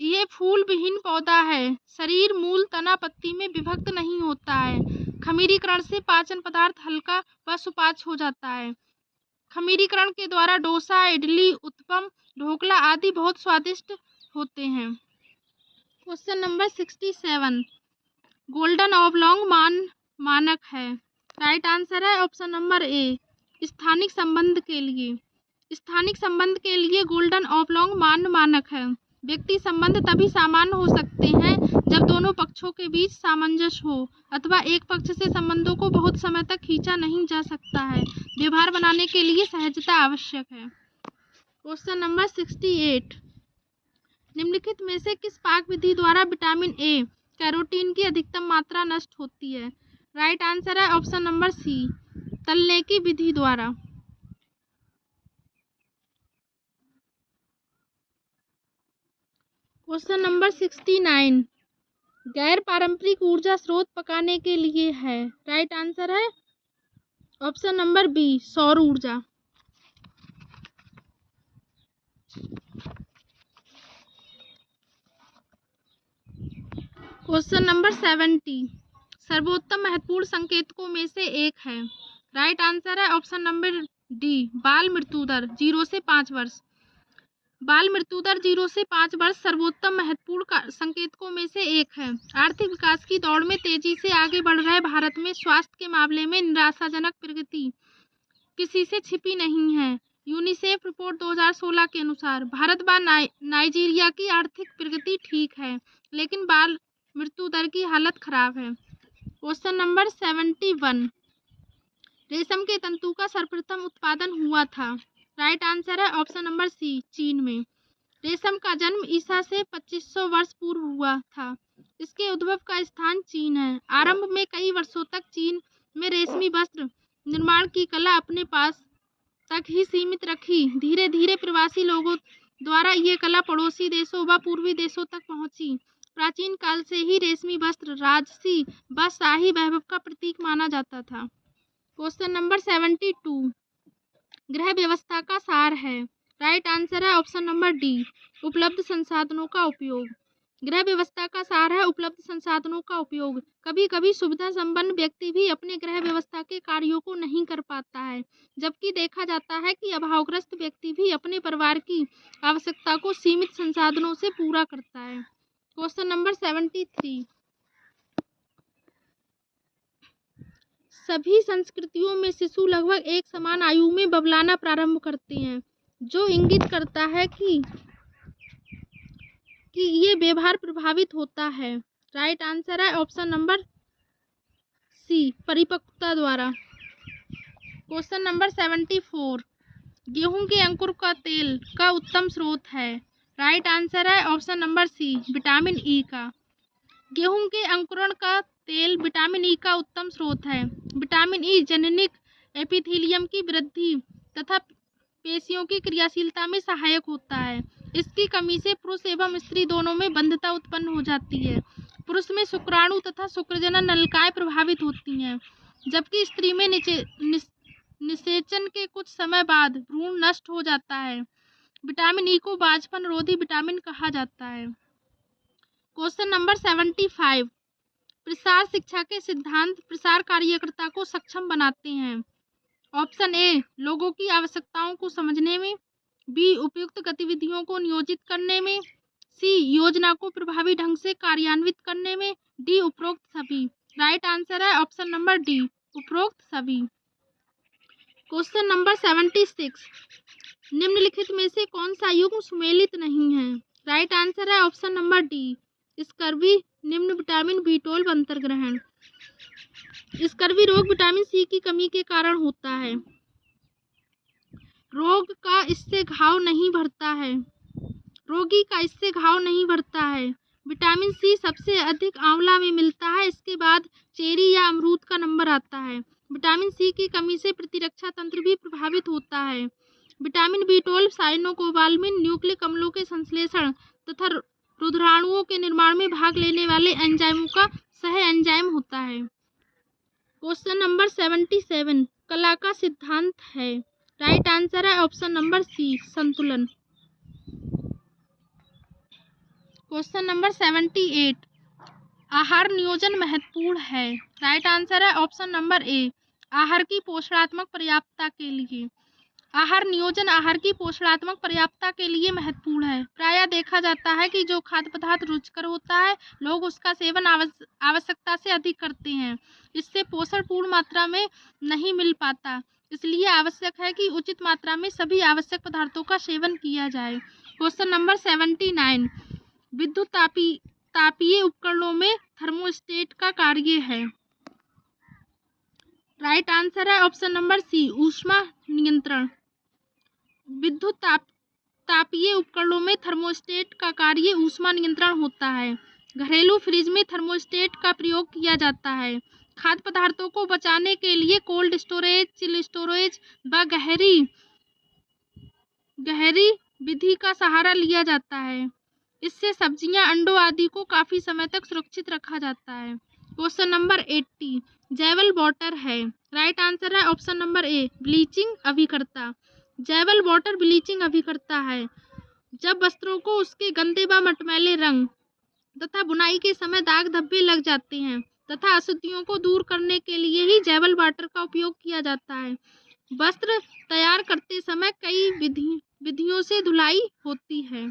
ये फूल विहीन पौधा है। शरीर मूल तना पत्ती में विभक्त नहीं होता है। खमीरीकरण से पाचन पदार्थ हल्का व सुपाच्य हो जाता है। खमीरीकरण के द्वारा डोसा, इडली, उत्पम, ढोकला आदि बहुत स्वादिष्ट होते हैं। क्वेश्चन नंबर 67, गोल्डन ऑबलॉन्ग मानक है। राइट आंसर है ऑप्शन नंबर ए, स्थानिक संबंध के लिए। स्थानिक संबंध के लिए गोल्डन ऑबलॉन्ग मानक है। व्यक्ति संबंध तभी सामान्य हो सकते हैं जब दोनों पक्षों के बीच सामंजस्य हो अथवा एक पक्ष से संबंधों को बहुत समय तक खींचा नहीं जा सकता है। व्यवहार बनाने के लिए सहजता आवश्यक है। क्वेश्चन नंबर 68, निम्नलिखित में से किस पाक विधि द्वारा विटामिन ए, कैरोटीन की अधिकतम मात्रा नष्ट होती है। राइट आंसर है ऑप्शन नंबर सी, तलने की विधि द्वारा। क्वेश्चन नंबर 69, गैर पारंपरिक ऊर्जा स्रोत पकाने के लिए है। राइट आंसर है ऑप्शन नंबर बी, सौर ऊर्जा। क्वेश्चन नंबर 70, सर्वोत्तम महत्वपूर्ण संकेतकों में से एक है। राइट आंसर है ऑप्शन नंबर डी, बाल मृत्यु दर 0 से 5 वर्ष। बाल मृत्यु दर 0 से 5 वर्ष सर्वोत्तम महत्वपूर्ण संकेतकों में से एक है। आर्थिक विकास की दौड़ में तेजी से आगे बढ़ रहे भारत में स्वास्थ्य के मामले में निराशाजनक प्रगति किसी से छिपी नहीं है। यूनिसेफ रिपोर्ट 2016 के अनुसार भारत व नाइजीरिया की आर्थिक प्रगति ठीक है, लेकिन बाल मृत्यु दर की हालत खराब है। क्वेश्चन नंबर 71, रेशम के तंतु का सर्वप्रथम उत्पादन हुआ था। राइट आंसर है ऑप्शन नंबर सी, चीन में। रेशम का जन्म ईसा से 2500 वर्ष पूर्व हुआ था। इसके उद्भव का स्थान चीन है। आरंभ में कई वर्षों तक चीन में रेशमी वस्त्र निर्माण की कला अपने पास तक ही सीमित रखी। धीरे धीरे प्रवासी लोगों द्वारा ये कला पड़ोसी देशों व पूर्वी देशों तक पहुंची। प्राचीन काल से ही रेशमी वस्त्र राजसी व शाही वैभव का प्रतीक माना जाता था। क्वेश्चन नंबर 72, गृह व्यवस्था का सार है। राइट आंसर है ऑप्शन नंबर डी, उपलब्ध संसाधनों का उपयोग। गृह व्यवस्था का सार है उपलब्ध संसाधनों का उपयोग। कभी कभी सुविधा संपन्न व्यक्ति भी अपने गृह व्यवस्था के कार्यों को नहीं कर पाता है, जबकि देखा जाता है कि अभावग्रस्त व्यक्ति भी अपने परिवार की आवश्यकता को सीमित संसाधनों से पूरा करता है। क्वेश्चन नंबर 73, सभी संस्कृतियों में शिशु लगभग एक समान आयु में बबलाना प्रारंभ करते हैं, जो इंगित करता है कि ये व्यवहार प्रभावित होता है। राइट आंसर है ऑप्शन नंबर सी, परिपक्वता द्वारा। क्वेश्चन नंबर 74, गेहूं के अंकुर का तेल का उत्तम स्रोत है। राइट आंसर है option number C, vitamin E का। गेहूं के अंकुरण का तेल विटामिन ई का उत्तम स्रोत है। विटामिन ई जननिक एपिथेलियम की वृद्धि तथा पेशियों की क्रियाशीलता में सहायक होता है। इसकी कमी से पुरुष एवं स्त्री दोनों में बंधता उत्पन्न हो जाती है। पुरुष में शुक्राणु तथा शुक्रजनन नलिकाएं प्रभावित होती हैं, जबकि स्त्री में निषेचन के कुछ समय बाद भ्रूण नष्ट हो जाता है। विटामिन ई को बांझपन रोधी विटामिन कहा जाता है। क्वेश्चन नंबर 75, प्रसार शिक्षा के सिद्धांत प्रसार कार्यकर्ता को सक्षम बनाते हैं। ऑप्शन ए, लोगों की आवश्यकताओं को समझने में, बी, उपयुक्त गतिविधियों को नियोजित करने में, सी, योजना को प्रभावी ढंग से कार्यान्वित करने में, डी, उपरोक्त सभी। राइट आंसर है ऑप्शन नंबर डी, उपरोक्त सभी। क्वेश्चन नंबर 76, निम्नलिखित में से कौन सा युग्म सुमेलित नहीं है। राइट आंसर है ऑप्शन नंबर डी, स्कर्वी, निम्न विटामिन B12 अंतर्ग्रहण। स्कर्वी रोग विटामिन सी की कमी के कारण होता है। रोगी का इससे घाव नहीं भरता है। विटामिन सी सबसे अधिक आंवला में मिलता है, इसके बाद चेरी या अमरूद का नंबर आता है। विटामिन सी की कमी से प्रतिरक्षा तंत्र भी प्रभावित होता है। विटामिन B12 साइनोकोबाल्मिन न्यूक्लिक अम्लों के संश्लेषण तथा रुधिराणुओं के निर्माण में भाग लेने वाले एंजाइमों का सह एंजाइम होता है। क्वेश्चन नंबर 77, कला का सिद्धांत है। राइट आंसर है ऑप्शन नंबर सी, संतुलन। क्वेश्चन नंबर 78, आहार नियोजन महत्वपूर्ण है। राइट आंसर है ऑप्शन नंबर ए, आहार की पोषणात्मक पर्याप्तता के लिए। आहार नियोजन आहार की पोषणात्मक पर्याप्तता के लिए महत्वपूर्ण है। प्रायः देखा जाता है कि जो खाद्य पदार्थ रुचिकर होता है, लोग उसका सेवन आवश्यकता से अधिक करते हैं। इससे पोषण पूर्ण मात्रा में नहीं मिल पाता, इसलिए आवश्यक है कि उचित मात्रा में सभी आवश्यक पदार्थों का सेवन किया जाए। क्वेश्चन नंबर 79, विद्युत तापीय उपकरणों में थर्मोस्टेट का कार्य है। राइट आंसर है ऑप्शन नंबर सी, ऊष्मा नियंत्रण। विद्युत तापीय उपकरणों में थर्मोस्टेट का कार्य ऊष्मा नियंत्रण होता है। घरेलू फ्रिज में थर्मोस्टेट का प्रयोग किया जाता है। खाद्य पदार्थों को बचाने के लिए कोल्ड स्टोरेज, चिल स्टोरेज व गहरी विधि का सहारा लिया जाता है। इससे सब्जियां, अंडों आदि को काफी समय तक सुरक्षित रखा जाता है। क्वेश्चन नंबर 80, जैवल वाटर है। राइट आंसर है ऑप्शन नंबर ए, ब्लीचिंग अभिकर्ता। जैवल वाटर ब्लीचिंग अभिकर्ता है। जब वस्त्रों को उसके गंदे व मटमैले रंग तथा बुनाई के समय दाग धब्बे लग जाते हैं तथा अशुद्धियों को दूर करने के लिए ही जैवल वाटर का उपयोग किया जाता है। वस्त्र तैयार करते समय कई विधियों से धुलाई होती है।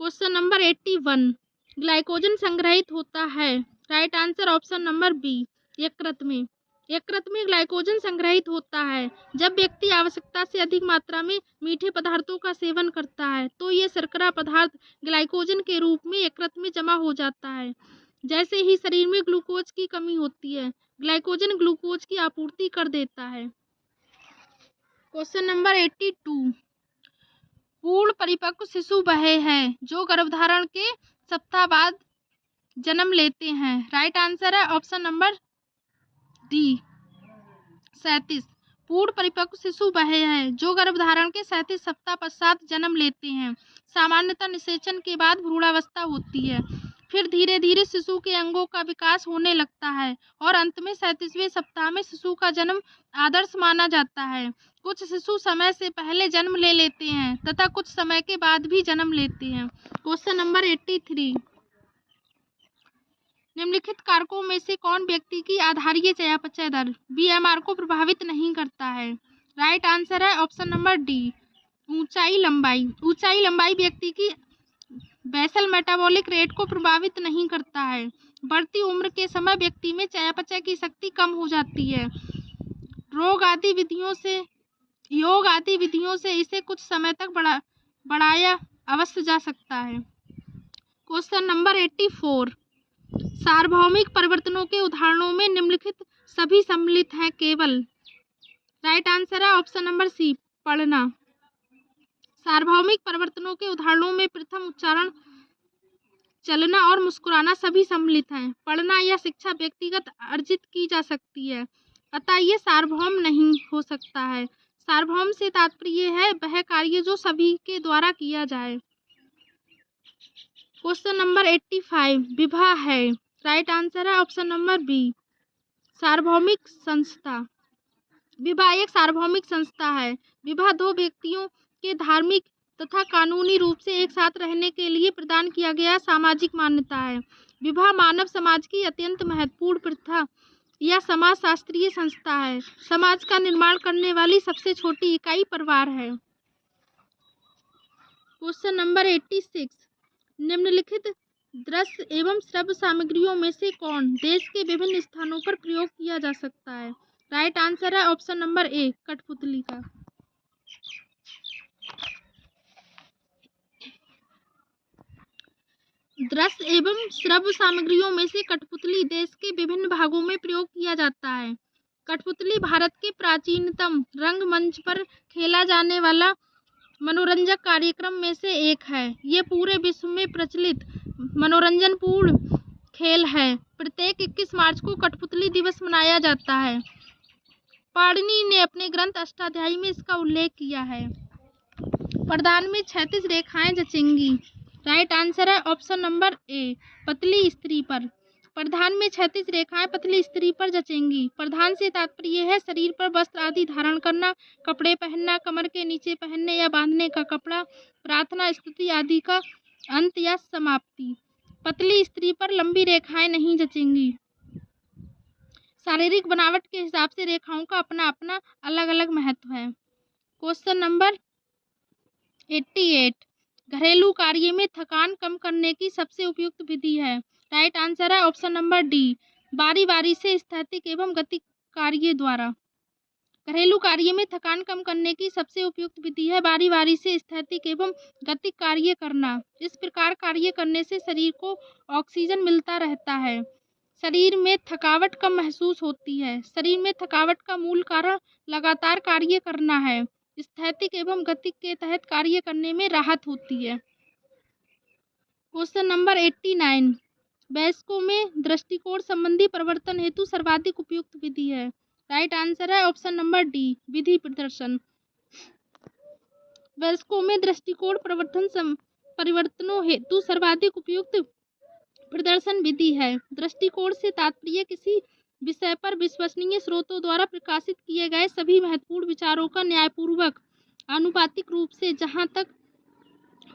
क्वेश्चन नंबर 81, ग्लाइकोजन संग्रहित होता है। Right answer option number B, यकृत में। यकृत में ग्लाइकोजन संग्रहित होता है। जब व्यक्ति आवश्यकता से अधिक मात्रा में मीठे पदार्थों का सेवन करता है तो ये शर्करा पदार्थ ग्लाइकोजन के रूप में यकृत में जमा हो जाता है। जैसे ही शरीर में ग्लूकोज की कमी होती है, ग्लाइकोजन ग्लूकोज की आपूर्ति कर देता है। क्वेश्चन नंबर 82, पूर्ण परिपक्व शिशु वह है जो गर्भधारण के सप्ताह बाद जन्म लेते हैं। राइट आंसर है ऑप्शन नंबर डी, 37। पूर्ण परिपक्व शिशु वह है जो गर्भधारण के 37 सप्ताह पश्चात जन्म लेते हैं। सामान्यतः निषेचन के बाद भ्रूणावस्था होती है, फिर धीरे धीरे शिशु के अंगों का विकास होने लगता है और अंत में 37वें सप्ताह में शिशु का जन्म आदर्श माना जाता है। कुछ शिशु समय से पहले जन्म ले लेते हैं तथा कुछ समय के बाद भी जन्म लेते हैं। क्वेश्चन नंबर 83, निम्नलिखित कारकों में से कौन व्यक्ति की आधारीय चयापचय दर BMR को प्रभावित नहीं करता है? राइट आंसर है ऑप्शन नंबर डी, ऊंचाई लंबाई। ऊंचाई लंबाई व्यक्ति की बेसल मेटाबॉलिक रेट को प्रभावित नहीं करता है। बढ़ती उम्र के समय व्यक्ति में चयापचय की शक्ति कम हो जाती है। योग आदि विधियों से इसे कुछ समय तक बढ़ाया अवश्य जा सकता है। क्वेश्चन नंबर 84, सार्वभौमिक परिवर्तनों के उदाहरणों में निम्नलिखित सभी सम्मिलित हैं केवल। राइट आंसर है ऑप्शन नंबर सी, पढ़ना। सार्वभौमिक परिवर्तनों के उदाहरणों में प्रथम उच्चारण, चलना और मुस्कुराना सभी सम्मिलित हैं। पढ़ना या शिक्षा व्यक्तिगत अर्जित की जा सकती है, अतः ये सार्वभौम नहीं हो सकता है। सार्वभौम से तात्पर्य है वह कार्य जो सभी के द्वारा किया जाए। क्वेश्चन नंबर 85, विवाह है। राइट आंसर है ऑप्शन नंबर बी, सार्वभौमिक संस्था। विवाह एक सार्वभौमिक संस्था है। विवाह दो व्यक्तियों के धार्मिक तथा कानूनी रूप से एक साथ रहने के लिए प्रदान किया गया सामाजिक मान्यता है। विवाह मानव समाज की अत्यंत महत्वपूर्ण प्रथा या समाजशास्त्रीय संस्था है। समाज का निर्माण करने वाली सबसे छोटी इकाई परिवार है। क्वेश्चन नंबर 86, निम्नलिखित दृश्य एवं श्रव्य सामग्रियों में से कौन देश के विभिन्न स्थानों पर प्रयोग किया जा सकता है? राइट आंसर है ऑप्शन नंबर ए, कठपुतली का। दृश्य एवं श्रव्य सामग्रियों में से कठपुतली देश के विभिन्न भागों में प्रयोग किया जाता है। कठपुतली भारत के प्राचीनतम रंगमंच पर खेला जाने वाला मनोरंजक कार्यक्रम में से एक है। ये पूरे विश्व में प्रचलित मनोरंजनपूर्ण खेल है। प्रत्येक 21 मार्च को कठपुतली दिवस मनाया जाता है। पाणिनि ने अपने ग्रंथ अष्टाध्यायी में इसका उल्लेख किया है। प्रधान में 36 रेखाएं जचेंगी। राइट आंसर है ऑप्शन नंबर ए, पतली स्त्री पर। प्रधान में 36 रेखाएं पतली स्त्री पर जचेंगी। प्रधान से तात्पर्य है शरीर पर वस्त्र आदि धारण करना, कपड़े पहनना, कमर के नीचे पहनने या बांधने का कपड़ा, प्रार्थना स्तुति आदि का अंत या समाप्ति। पतली स्त्री पर लंबी रेखाएं नहीं जचेंगी। शारीरिक बनावट के हिसाब से रेखाओं का अपना अपना अलग अलग महत्व है। क्वेश्चन नंबर 88, घरेलू कार्य में थकान कम करने की सबसे उपयुक्त विधि है। राइट आंसर है ऑप्शन नंबर डी, बारी बारी से स्थैतिक एवं गतिक कार्य द्वारा। घरेलू कार्य में थकान कम करने की सबसे उपयुक्त विधि है बारी बारी से स्थैतिक एवं गतिक कार्य करना। इस प्रकार कार्य करने से शरीर को ऑक्सीजन मिलता रहता है। शरीर में थकावट कम महसूस होती है। शरीर में थकावट का मूल कारण लगातार कार्य करना है। स्थैतिक एवं गतिक के तहत कार्य करने में राहत होती है। क्वेश्चन नंबर 89, वयस्कों में दृष्टिकोण संबंधी परिवर्तन हेतु सर्वाधिक उपयुक्त विधि है। राइट आंसर है ऑप्शन नंबर डी, विधि प्रदर्शन। वयस्कों में दृष्टिकोण परिवर्तनों हेतु सर्वाधिक उपयुक्त प्रदर्शन विधि है। दृष्टिकोण से तात्पर्य किसी विषय पर विश्वसनीय स्रोतों द्वारा प्रकाशित किए गए सभी महत्वपूर्ण विचारों का न्यायपूर्वक आनुपातिक रूप से जहां तक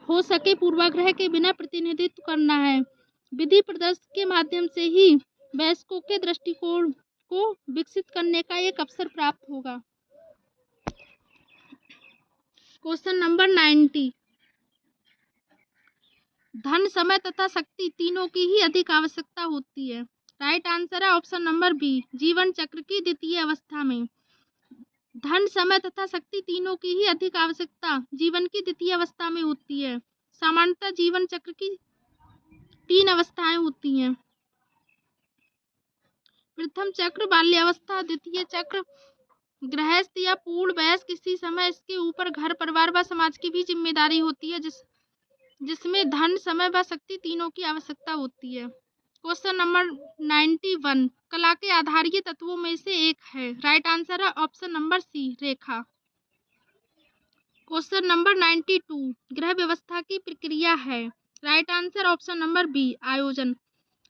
हो सके पूर्वाग्रह के बिना प्रतिनिधित्व करना है। विधि प्रदर्शन के माध्यम से ही वयस्कों के दृष्टिकोण को विकसित करने का एक अवसर प्राप्त होगा। क्वेश्चन नंबर 90, धन, समय तथा शक्ति तीनों की ही अधिक आवश्यकता होती है। राइट आंसर है ऑप्शन नंबर बी, जीवन चक्र की द्वितीय अवस्था में। धन, समय तथा शक्ति तीनों की ही अधिक आवश्यकता जीवन की द्वितीय अवस्था में होती है। सामान्यतः जीवन चक्र की 3 अवस्थाएं होती हैं। प्रथम चक्र बाल्यावस्था, द्वितीय चक्र गृहस्थ या पूर्ण वयस्क। किसी समय इसके ऊपर घर, परिवार व समाज की भी जिम्मेदारी होती है जिसमें धन, समय व शक्ति तीनों की आवश्यकता होती है। क्वेश्चन नंबर 91 कला के आधारीय तत्वों में से एक है। राइट आंसर है ऑप्शन नंबर सी, रेखा। क्वेश्चन नंबर 92 ग्रह व्यवस्था की प्रक्रिया है। Right answer option number B, आयोजन।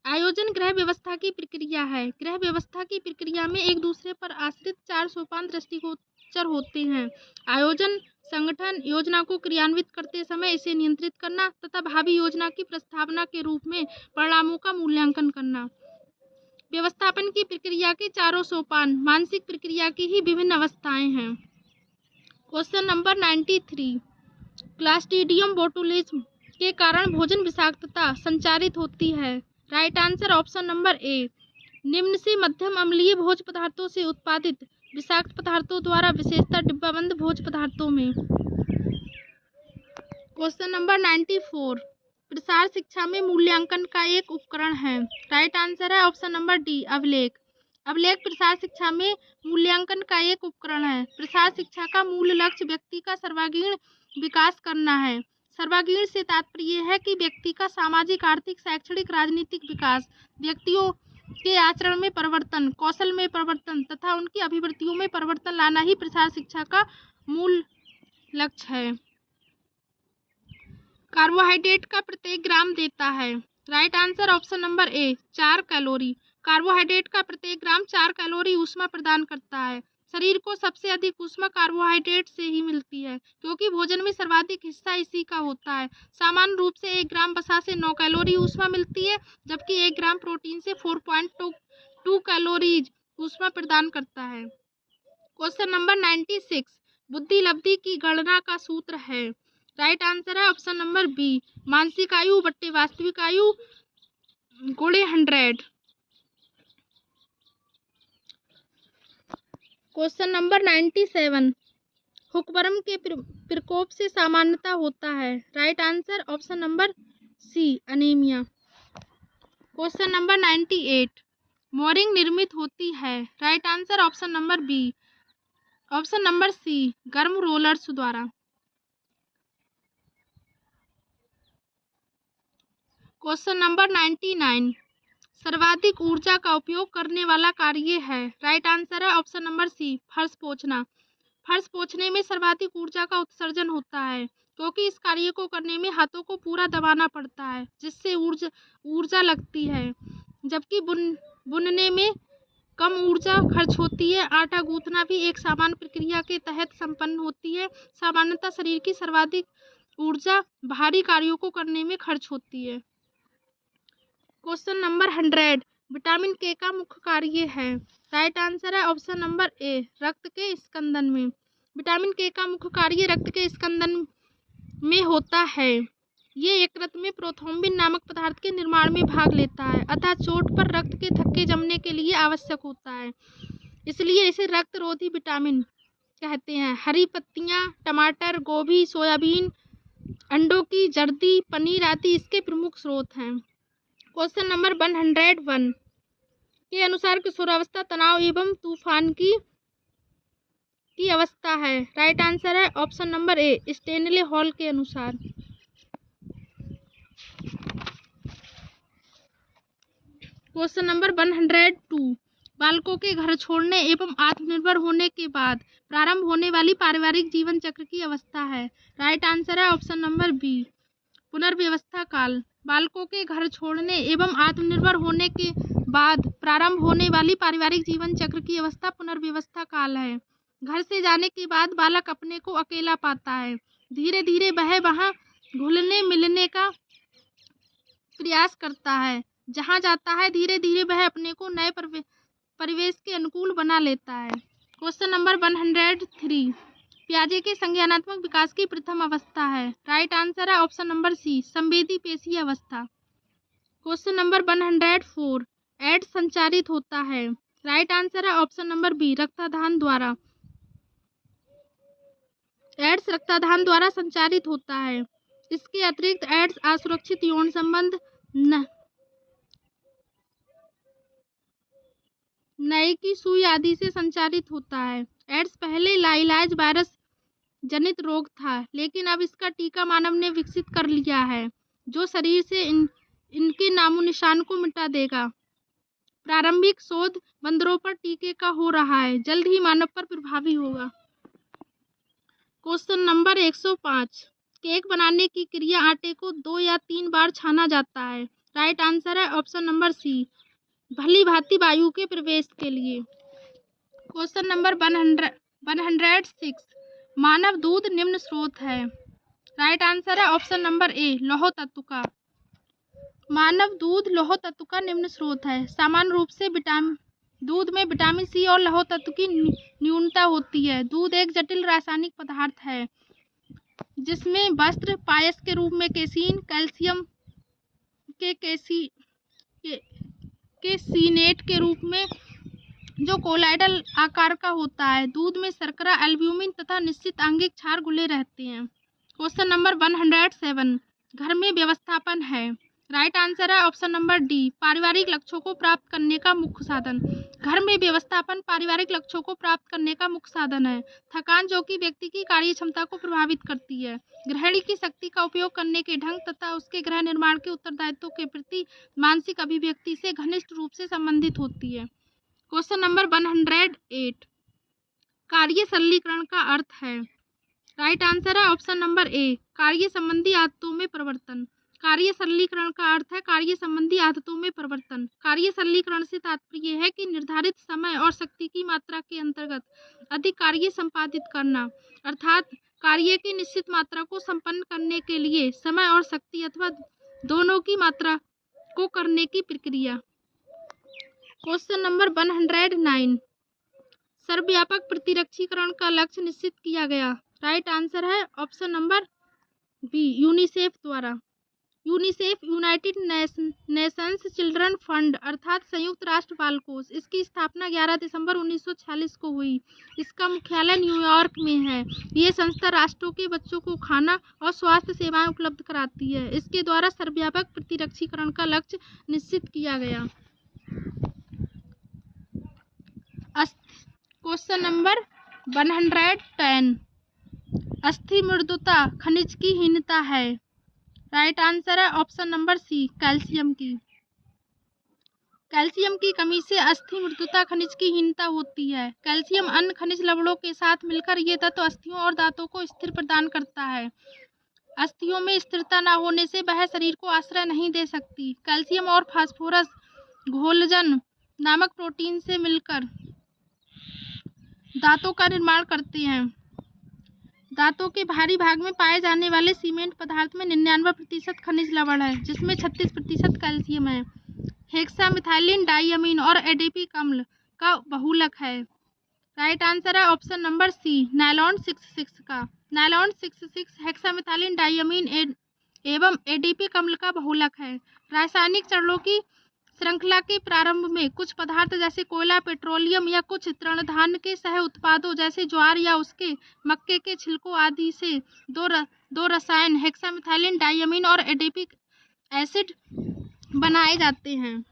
आयोजन ग्रह व्यवस्था की प्रक्रिया है। ग्रह व्यवस्था की प्रक्रिया में एक दूसरे पर आश्रित 4 सोपान दृष्टिगोचर होते हैं। आयोजन संगठन योजना को क्रियान्वित करते समय इसे नियंत्रित करना तथा भावी योजना की प्रस्तावना के रूप में परिणामों का मूल्यांकन करना। व्यवस्थापन की प्रक्रिया के चारों सोपान मानसिक प्रक्रिया की ही विभिन्न अवस्थाएं हैं। क्वेश्चन नंबर 93 क्लास्ट्रीडियम बोटुलिज्म के कारण भोजन विषाक्तता संचारित होती है। राइट आंसर ऑप्शन नंबर ए, निम्न से मध्यम अम्लीय भोज्य पदार्थों से उत्पादित विषाक्त पदार्थों द्वारा, विशेषतः डिब्बाबंद भोज्य पदार्थों में। क्वेश्चन नंबर 94 प्रसार शिक्षा में मूल्यांकन का एक उपकरण है। राइट आंसर है ऑप्शन नंबर डी, अभिलेख। अभिलेख प्रसार शिक्षा में मूल्यांकन का एक उपकरण है। प्रसार शिक्षा का मूल लक्ष्य व्यक्ति का सर्वांगीण विकास करना है। सर्वांगीण से तात्पर्य है कि व्यक्ति का सामाजिक, आर्थिक, शैक्षणिक, राजनीतिक विकास, व्यक्तियों के आचरण में परिवर्तन, कौशल में परिवर्तन तथा उनकी अभिवृत्तियों में परिवर्तन लाना ही प्रसार शिक्षा का मूल लक्ष्य है। कार्बोहाइड्रेट का प्रत्येक ग्राम देता है। राइट आंसर ऑप्शन नंबर ए, 4 कैलोरी। कार्बोहाइड्रेट का प्रत्येक ग्राम 4 कैलोरी ऊष्मा प्रदान करता है। शरीर को सबसे अधिक ऊष्मा कार्बोहाइड्रेट से ही मिलती है क्योंकि भोजन में सर्वाधिक हिस्सा इसी का होता है। सामान्य रूप से 1 ग्राम वसा से 9 कैलोरी ऊष्मा मिलती है, जबकि 1 ग्राम प्रोटीन से 4.2 कैलोरीज ऊष्मा प्रदान करता है। क्वेश्चन नंबर 96 बुद्धि लब्धि की गणना का सूत्र है। राइट आंसर है ऑप्शन नंबर बी, मानसिक आयु बट्टे वास्तविक आयु गुणे 100। क्वेश्चन नंबर 97 हुकवर्म के प्रकोप से सामान्यता होता है। Right answer option number C, anaemia. Question number 98 मोरिंग निर्मित होती है। Right answer option number B, option number C, गर्म रोलर्स द्वारा। क्वेश्चन नंबर 99 सर्वाधिक ऊर्जा का उपयोग करने वाला कार्य है। राइट आंसर है ऑप्शन नंबर सी, फर्श पोंछना। फर्श पोंछने में सर्वाधिक ऊर्जा का उत्सर्जन होता है क्योंकि इस कार्य को करने में हाथों को पूरा दबाना पड़ता है, जिससे ऊर्जा लगती है, जबकि बुनने में कम ऊर्जा खर्च होती है। आटा गूंथना भी एक सामान्य प्रक्रिया के तहत संपन्न होती है। सामान्यतः शरीर की सर्वाधिक ऊर्जा भारी कार्यों को करने में खर्च होती है। क्वेश्चन नंबर 100 विटामिन के का मुख्य कार्य है। राइट आंसर है ऑप्शन नंबर ए, रक्त के स्कंदन में। विटामिन के का मुख्य कार्य रक्त के स्कंदन में होता है। ये यकृत में प्रोथ्रोम्बिन नामक पदार्थ के निर्माण में भाग लेता है, अतः चोट पर रक्त के थक्के जमने के लिए आवश्यक होता है, इसलिए इसे रक्तरोधी विटामिन कहते हैं। हरी पत्तियां, टमाटर, गोभी, सोयाबीन, अंडों की जर्दी, पनीर आदि इसके प्रमुख स्रोत हैं। क्वेश्चन नंबर 101 के अनुसार किशोरावस्था तनाव एवं तूफान की अवस्था है। राइट आंसर है ऑप्शन नंबर ए, स्टेनले हॉल के अनुसार। क्वेश्चन नंबर 102 बालकों के घर छोड़ने एवं आत्मनिर्भर होने के बाद प्रारंभ होने वाली पारिवारिक जीवन चक्र की अवस्था है। राइट आंसर है ऑप्शन नंबर बी, पुनर्व्यवस्था काल। बालकों के घर छोड़ने एवं आत्मनिर्भर होने के बाद प्रारंभ होने वाली पारिवारिक जीवन चक्र की अवस्था पुनर्व्यवस्था काल है। घर से जाने के बाद बालक अपने को अकेला पाता है। धीरे धीरे वह वहां घुलने मिलने का प्रयास करता है। जहां जाता है धीरे धीरे वह अपने को नए परिवेश के अनुकूल बना लेता है। क्वेश्चन नंबर 103 प्याजे के संज्ञानात्मक विकास की प्रथम अवस्था है। राइट आंसर है ऑप्शन नंबर सी, संवेदी पेशीय अवस्था। क्वेश्चन नंबर 104 एड्स संचारित होता है। राइट आंसर है ऑप्शन नंबर बी, रक्तदान द्वारा। एड्स रक्तदान द्वारा संचारित होता है। इसके अतिरिक्त एड्स असुरक्षित यौन संबंध, नए की सुई आदि से संचारित होता है। एड्स पहले लाइलाज वायरस जनित रोग था, लेकिन अब इसका टीका मानव ने विकसित कर लिया है, जो शरीर से इनके नामो निशान को मिटा देगा। प्रारंभिक शोध बंदरों पर टीके का हो रहा है, जल्द ही मानव पर प्रभावी होगा। क्वेश्चन नंबर 105, केक बनाने की क्रिया आटे को 2 या 3 बार छाना जाता है। राइट आंसर है ऑप्शन नंबर सी, भली भांति वायु के प्रवेश के लिए। क्वेश्चन नंबर 106, मानव दूध निम्न स्रोत है। राइट आंसर है ऑप्शन नंबर ए, लौह तत्व का। मानव दूध लौह तत्व का निम्न स्रोत है। सामान्य रूप से दूध में विटामिन सी और लौह तत्व की न्यूनता होती है। दूध एक जटिल रासायनिक पदार्थ है जिसमें वस्त्र पायस के रूप में केसीन, कैल्शियम के सीनेट के रूप में जो कोलाइडल आकार का होता है। दूध में शर्करा, एल्ब्यूमिन तथा निश्चित आंगिक क्षार घुले रहते हैं। क्वेश्चन नंबर 107, घर में व्यवस्थापन है। राइट आंसर है ऑप्शन नंबर डी, पारिवारिक लक्ष्यों को प्राप्त करने का मुख्य साधन। घर में व्यवस्थापन पारिवारिक लक्ष्यों को प्राप्त करने का मुख्य साधन है। थकान जो कि व्यक्ति की कार्य क्षमता को प्रभावित करती है। गृहिणी की शक्ति का उपयोग करने के ढंग तथा उसके गृह निर्माण के उत्तरदायित्व के प्रति मानसिक अभिव्यक्ति से घनिष्ठ रूप से संबंधित होती है। क्वेश्चन नंबर 108, कार्य सरलीकरण का अर्थ है। राइट आंसर है ऑप्शन नंबर ए, कार्य संबंधी आदतों में परिवर्तन। कार्य सरलीकरण का अर्थ है कार्य संबंधी आदतों में परिवर्तन। कार्य सरलीकरण से तात्पर्य है कि निर्धारित समय और शक्ति की मात्रा के अंतर्गत अधिक कार्य संपादित करना, अर्थात कार्य की निश्चित मात्रा को संपन्न करने के लिए समय और शक्ति अथवा दोनों की मात्रा को करने की प्रक्रिया। क्वेश्चन नंबर 109, सर्वव्यापक प्रतिरक्षीकरण का लक्ष्य निश्चित किया गया। राइट आंसर है ऑप्शन नंबर बी, यूनिसेफ द्वारा। UNICEF United Nations children fund अर्थात संयुक्त राष्ट्र बाल कोष, इसकी स्थापना 11 दिसंबर 1946 को हुई। इसका मुख्यालय न्यूयॉर्क में है। ये संस्था राष्ट्रों के बच्चों को खाना और स्वास्थ्य सेवाएं उपलब्ध कराती है। इसके द्वारा सर्वव्यापक प्रतिरक्षीकरण का लक्ष्य निश्चित किया गया। क्वेश्चन नंबर 110, अस्थि मृदुता खनिज की हीनता है। राइट आंसर है ऑप्शन नंबर सी, कैल्शियम की। कैल्शियम की कमी से अस्थि मृदुता खनिज की हीनता होती है। कैल्शियम अन्य खनिज लवणों के साथ मिलकर ये तत्व अस्थियों और दांतों को स्थिर प्रदान करता है। अस्थियों में स्थिरता न होने से वह शरीर को आश्रय नहीं दे सकती। कैल्शियम और फास्फोरस घोलजन नामक प्रोटीन से मिलकर दांतों का निर्माण करते हैं। दांतों के बाहरी भाग में पाए जाने वाले सीमेंट पदार्थ में 99% खनिज लवण है, जिसमें 36% कैल्शियम है। हेक्सामिथाइलिन डाइअमीन और एडीपिक अम्ल का बहुलक है। राइट आंसर है ऑप्शन नंबर सी, नायलॉन 66 का। नायलॉन 66 हेक्सामिथाइलिन डाइअमीन एवं एडीपिक अम्ल का बहुलक है। रासायनिक चरणों की श्रृंखला के प्रारंभ में कुछ पदार्थ जैसे कोयला, पेट्रोलियम या कुछ तृणधान्य के सह उत्पादों जैसे ज्वार या उसके मक्के के छिलकों आदि से दो रसायन हेक्सामिथाइलिन डाइअमीन और एडिपिक एसिड बनाए जाते हैं।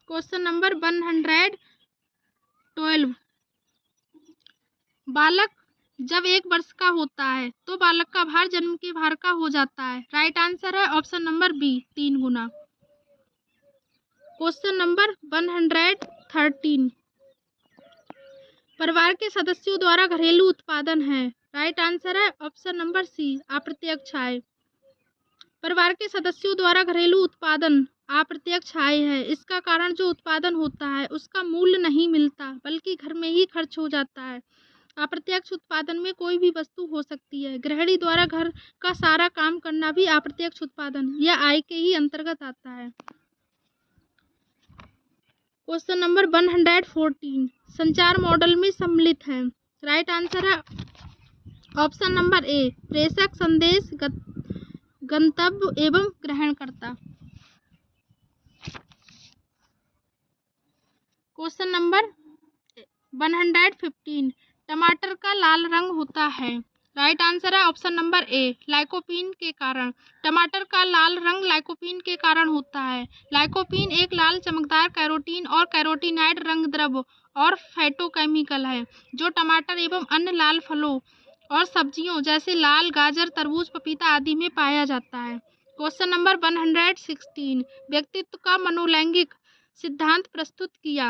क्वेश्चन नंबर 112, बालक जब 1 वर्ष का होता है तो बालक का भार जन्म के भार का हो जाता है। राइट आंसर है ऑप्शन नंबर बी, 3 गुना। क्वेश्चन नंबर 113, परिवार के सदस्यों द्वारा घरेलू उत्पादन है। राइट आंसर है ऑप्शन नंबर सी, अप्रत्यक्ष आय। परिवार के सदस्यों द्वारा घरेलू उत्पादन अप्रत्यक्ष आय है। इसका कारण जो उत्पादन होता है उसका मूल्य नहीं मिलता, बल्कि घर में ही खर्च हो जाता है। अप्रत्यक्ष उत्पादन में कोई भी वस्तु हो सकती है। गृहिणी द्वारा घर का सारा काम करना भी अप्रत्यक्ष उत्पादन या आय के ही अंतर्गत आता है। क्वेश्चन नंबर 114, संचार मॉडल में सम्मिलित है। राइट आंसर है ऑप्शन नंबर ए, प्रेषक, संदेश, गंतव्य एवं ग्रहणकर्ता। क्वेश्चन नंबर 115, टमाटर का लाल रंग होता है। राइट आंसर है ऑप्शन नंबर ए, लाइकोपीन के कारण। टमाटर का लाल रंग लाइकोपीन के कारण होता है। लाइकोपीन एक लाल चमकदार कैरोटीन और कैरोटीनाइड रंग द्रव्य और फाइटोकेमिकल है जो टमाटर एवं अन्य लाल फलों और सब्जियों जैसे लाल गाजर, तरबूज, पपीता आदि में पाया जाता है। क्वेश्चन नंबर 116, व्यक्तित्व का मनोलैंगिक सिद्धांत प्रस्तुत किया।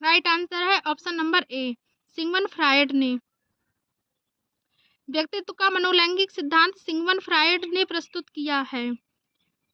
राइट आंसर है option number A, Sigmund Freud ने। व्यक्तित्व का मनोलैंगिक सिद्धांत सिगमंड फ्रायड ने प्रस्तुत किया है।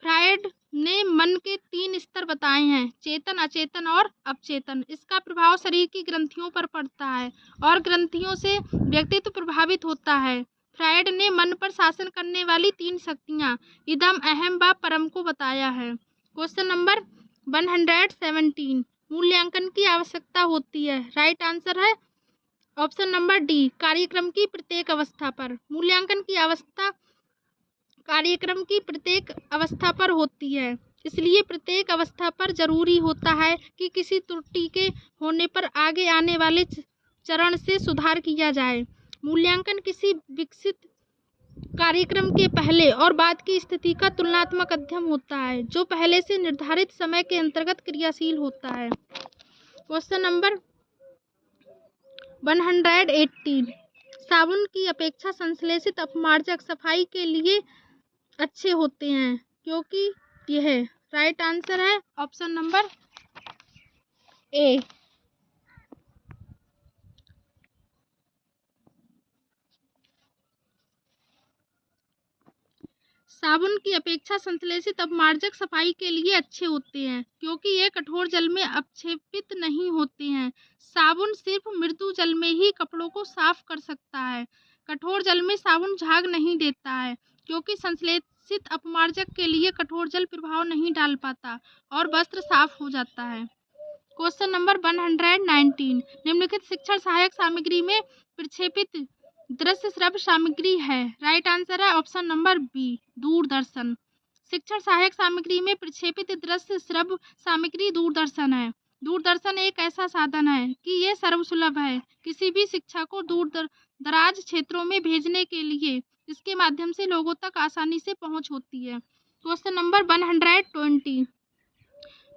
फ्रायड ने मन के 3 स्तर बताए हैं, चेतन, अचेतन और अवचेतन। इसका प्रभाव शरीर की ग्रंथियों पर पड़ता है और ग्रंथियों से व्यक्तित्व प्रभावित होता है। फ्रायड ने मन पर शासन करने वाली 3 शक्तियां इदम, अहम व परम को बताया है। क्वेश्चन नंबर 117, मूल्यांकन की आवश्यकता होती है। राइट आंसर है ऑप्शन नंबर डी, कार्यक्रम की प्रत्येक अवस्था पर। मूल्यांकन की आवश्यकता कार्यक्रम की प्रत्येक अवस्था पर होती है, इसलिए प्रत्येक अवस्था पर जरूरी होता है कि किसी त्रुटि के होने पर आगे आने वाले चरण से सुधार किया जाए। मूल्यांकन किसी विकसित कार्यक्रम के पहले और बाद की स्थिति का तुलनात्मक अध्ययन होता है, जो पहले से निर्धारित समय के अंतर्गत क्रियाशील होता है। क्वेश्चन नंबर 118, साबुन की अपेक्षा संश्लेषित अपमार्जक सफाई के लिए अच्छे होते हैं, क्योंकि यह। राइट आंसर है ऑप्शन नंबर ए। साबुन की अपेक्षा संश्लेषित अपमार्जक सफाई के लिए अच्छे होते हैं, क्योंकि ये कठोर जल में अपक्षेपित नहीं होते हैं। साबुन सिर्फ मृदु जल में ही कपड़ों को साफ कर सकता है। कठोर जल में साबुन झाग नहीं देता है, क्योंकि संश्लेषित अपमार्जक के लिए कठोर जल प्रभाव नहीं डाल पाता और वस्त्र साफ हो जाता है। क्वेश्चन नंबर 119, निम्नलिखित शिक्षण सहायक सामग्री में प्रक्षेपित दृश्य श्रव्य सामग्री है। राइट आंसर है ऑप्शन नंबर बी, दूरदर्शन। शिक्षण सहायक सामग्री में प्रक्षेपित दृश्य श्रव्य सामग्री दूरदर्शन है। दूरदर्शन एक ऐसा साधन है कि यह सर्वसुलभ है। किसी भी शिक्षा को दराज क्षेत्रों में भेजने के लिए इसके माध्यम से लोगों तक आसानी से पहुंच होती है। क्वेश्चन नंबर 120,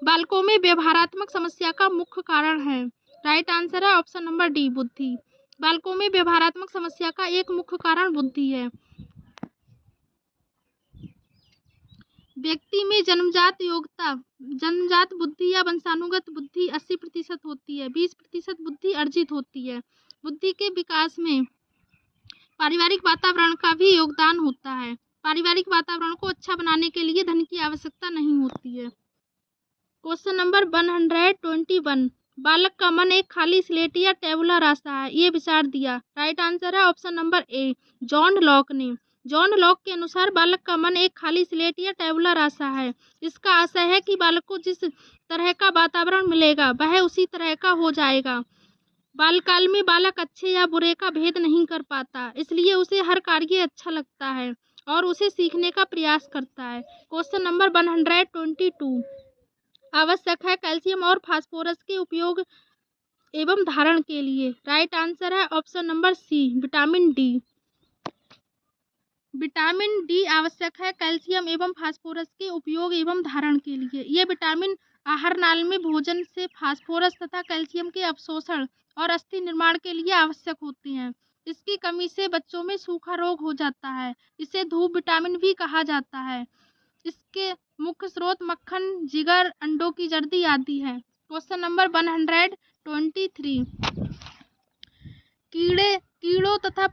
बालकों में व्यवहारात्मक समस्या का मुख्य कारण है। राइट आंसर है ऑप्शन नंबर डी, बुद्धि। बालकों में व्यवहारात्मक समस्या का एक मुख्य कारण बुद्धि है। व्यक्ति में जन्मजात बुद्धि या वंशानुगत बुद्धि 80% होती है, 20% बुद्धि अर्जित होती है। बुद्धि के विकास में पारिवारिक वातावरण का भी योगदान होता है। पारिवारिक वातावरण को अच्छा बनाने के लिए धन की आवश्यकता नहीं होती है। क्वेश्चन नंबर 121, बालक का मन एक खाली स्लेट या टेबुला रास्ता है, ये विचार दिया। राइट आंसर है ऑप्शन नंबर ए, जॉन लॉक ने। जॉन लॉक के अनुसार बालक का मन एक खाली स्लेट या टेबुला रास्ता है। इसका आशय है कि बालक को जिस तरह का वातावरण मिलेगा वह उसी तरह का हो जाएगा। बालकाल में बालक अच्छे या बुरे का भेद नहीं कर पाता, इसलिए उसे हर कार्य अच्छा लगता है और उसे सीखने का प्रयास करता है। क्वेश्चन नंबर 122, आवश्यक है कैल्शियम और फास्फोरस के उपयोग एवं धारण के लिए। राइट आंसर है option number C, vitamin D. Vitamin D आवश्यक है कैल्शियम एवं फास्फोरस के उपयोग एवं धारण के लिए। ये विटामिन आहार नाल में भोजन से फास्फोरस तथा कैल्शियम के अवशोषण और अस्थि निर्माण के लिए आवश्यक होते हैं। इसकी कमी से बच्चों में सूखा रोग हो जाता है। इसे धूप विटामिन भी कहा जाता है। इसके मुख्य स्रोत मक्खन, जिगर, अंडों की जर्दी आदि है। क्वेश्चन नंबर 123, कीड़ों तथा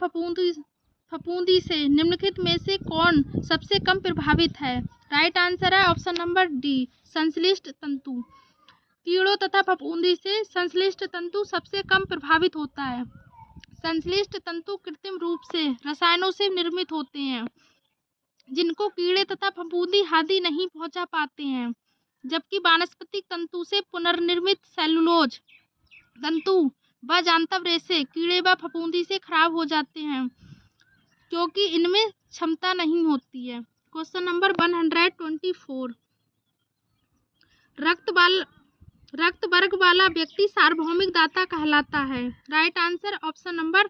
फफूंदी से निम्नलिखित में से कौन सबसे कम प्रभावित है। राइट आंसर है ऑप्शन नंबर डी, संश्लिष्ट तंतु। कीड़ों तथा फफूंदी से संश्लिष्ट तंतु सबसे कम प्रभावित होता है। संश्लिष्ट तंतु कृत्रिम रूप से रसायनों से निर्मित होते हैं, जिनको कीड़े तथा फफूंदी आदि नहीं पहुंचा पाते हैं, जबकि वानस्पतिक तंतु से पुनर्निर्मित सेलुलोज तंतु व जांतव रेशे कीड़े व फफूंदी से खराब हो जाते हैं, क्योंकि इनमें क्षमता नहीं होती है। क्वेश्चन नंबर 124, रक्त वर्ग वाला व्यक्ति सार्वभौमिक दाता कहलाता है। Right answer option number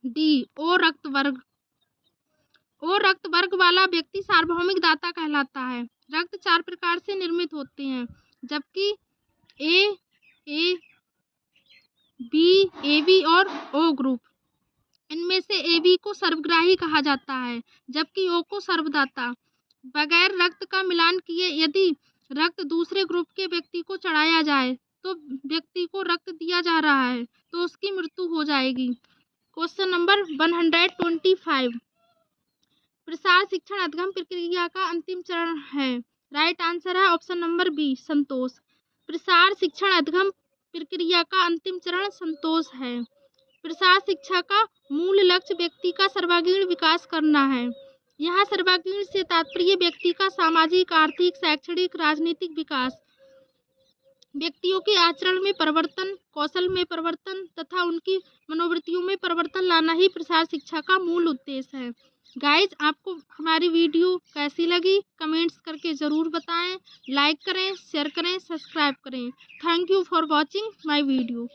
D, O रक्त वर्ग वाला व्यक्ति सार्वभौमिक दाता कहलाता है। रक्त 4 प्रकार से निर्मित होते हैं, जबकि ए, बी, AB और O ग्रुप। इनमें से ए बी को सर्वग्राही कहा जाता है, जबकि ओ को सर्वदाता। बगैर रक्त का मिलान किए यदि रक्त दूसरे ग्रुप के व्यक्ति को चढ़ाया जाए तो व्यक्ति को रक्त दिया जा रहा है तो उसकी मृत्यु हो जाएगी। क्वेश्चन नंबर 125, प्रसार शिक्षण अधिगम प्रक्रिया का अंतिम चरण है। राइट आंसर है ऑप्शन नंबर बी, संतोष। प्रसार शिक्षण अधिगम प्रक्रिया का अंतिम चरण संतोष है। प्रसार शिक्षा का मूल लक्ष्य व्यक्ति का सर्वांगीण विकास करना है। यहाँ सर्वांगीण से तात्पर्य व्यक्ति का सामाजिक, आर्थिक, शैक्षणिक, राजनीतिक विकास, व्यक्तियों के आचरण में परिवर्तन, कौशल में परिवर्तन तथा उनकी मनोवृत्तियों में परिवर्तन लाना ही प्रसार शिक्षा का मूल उद्देश्य है। गाइज, आपको हमारी वीडियो कैसी लगी कमेंट्स करके ज़रूर बताएं। लाइक करें, शेयर करें, सब्सक्राइब करें। Thank you for watching my video.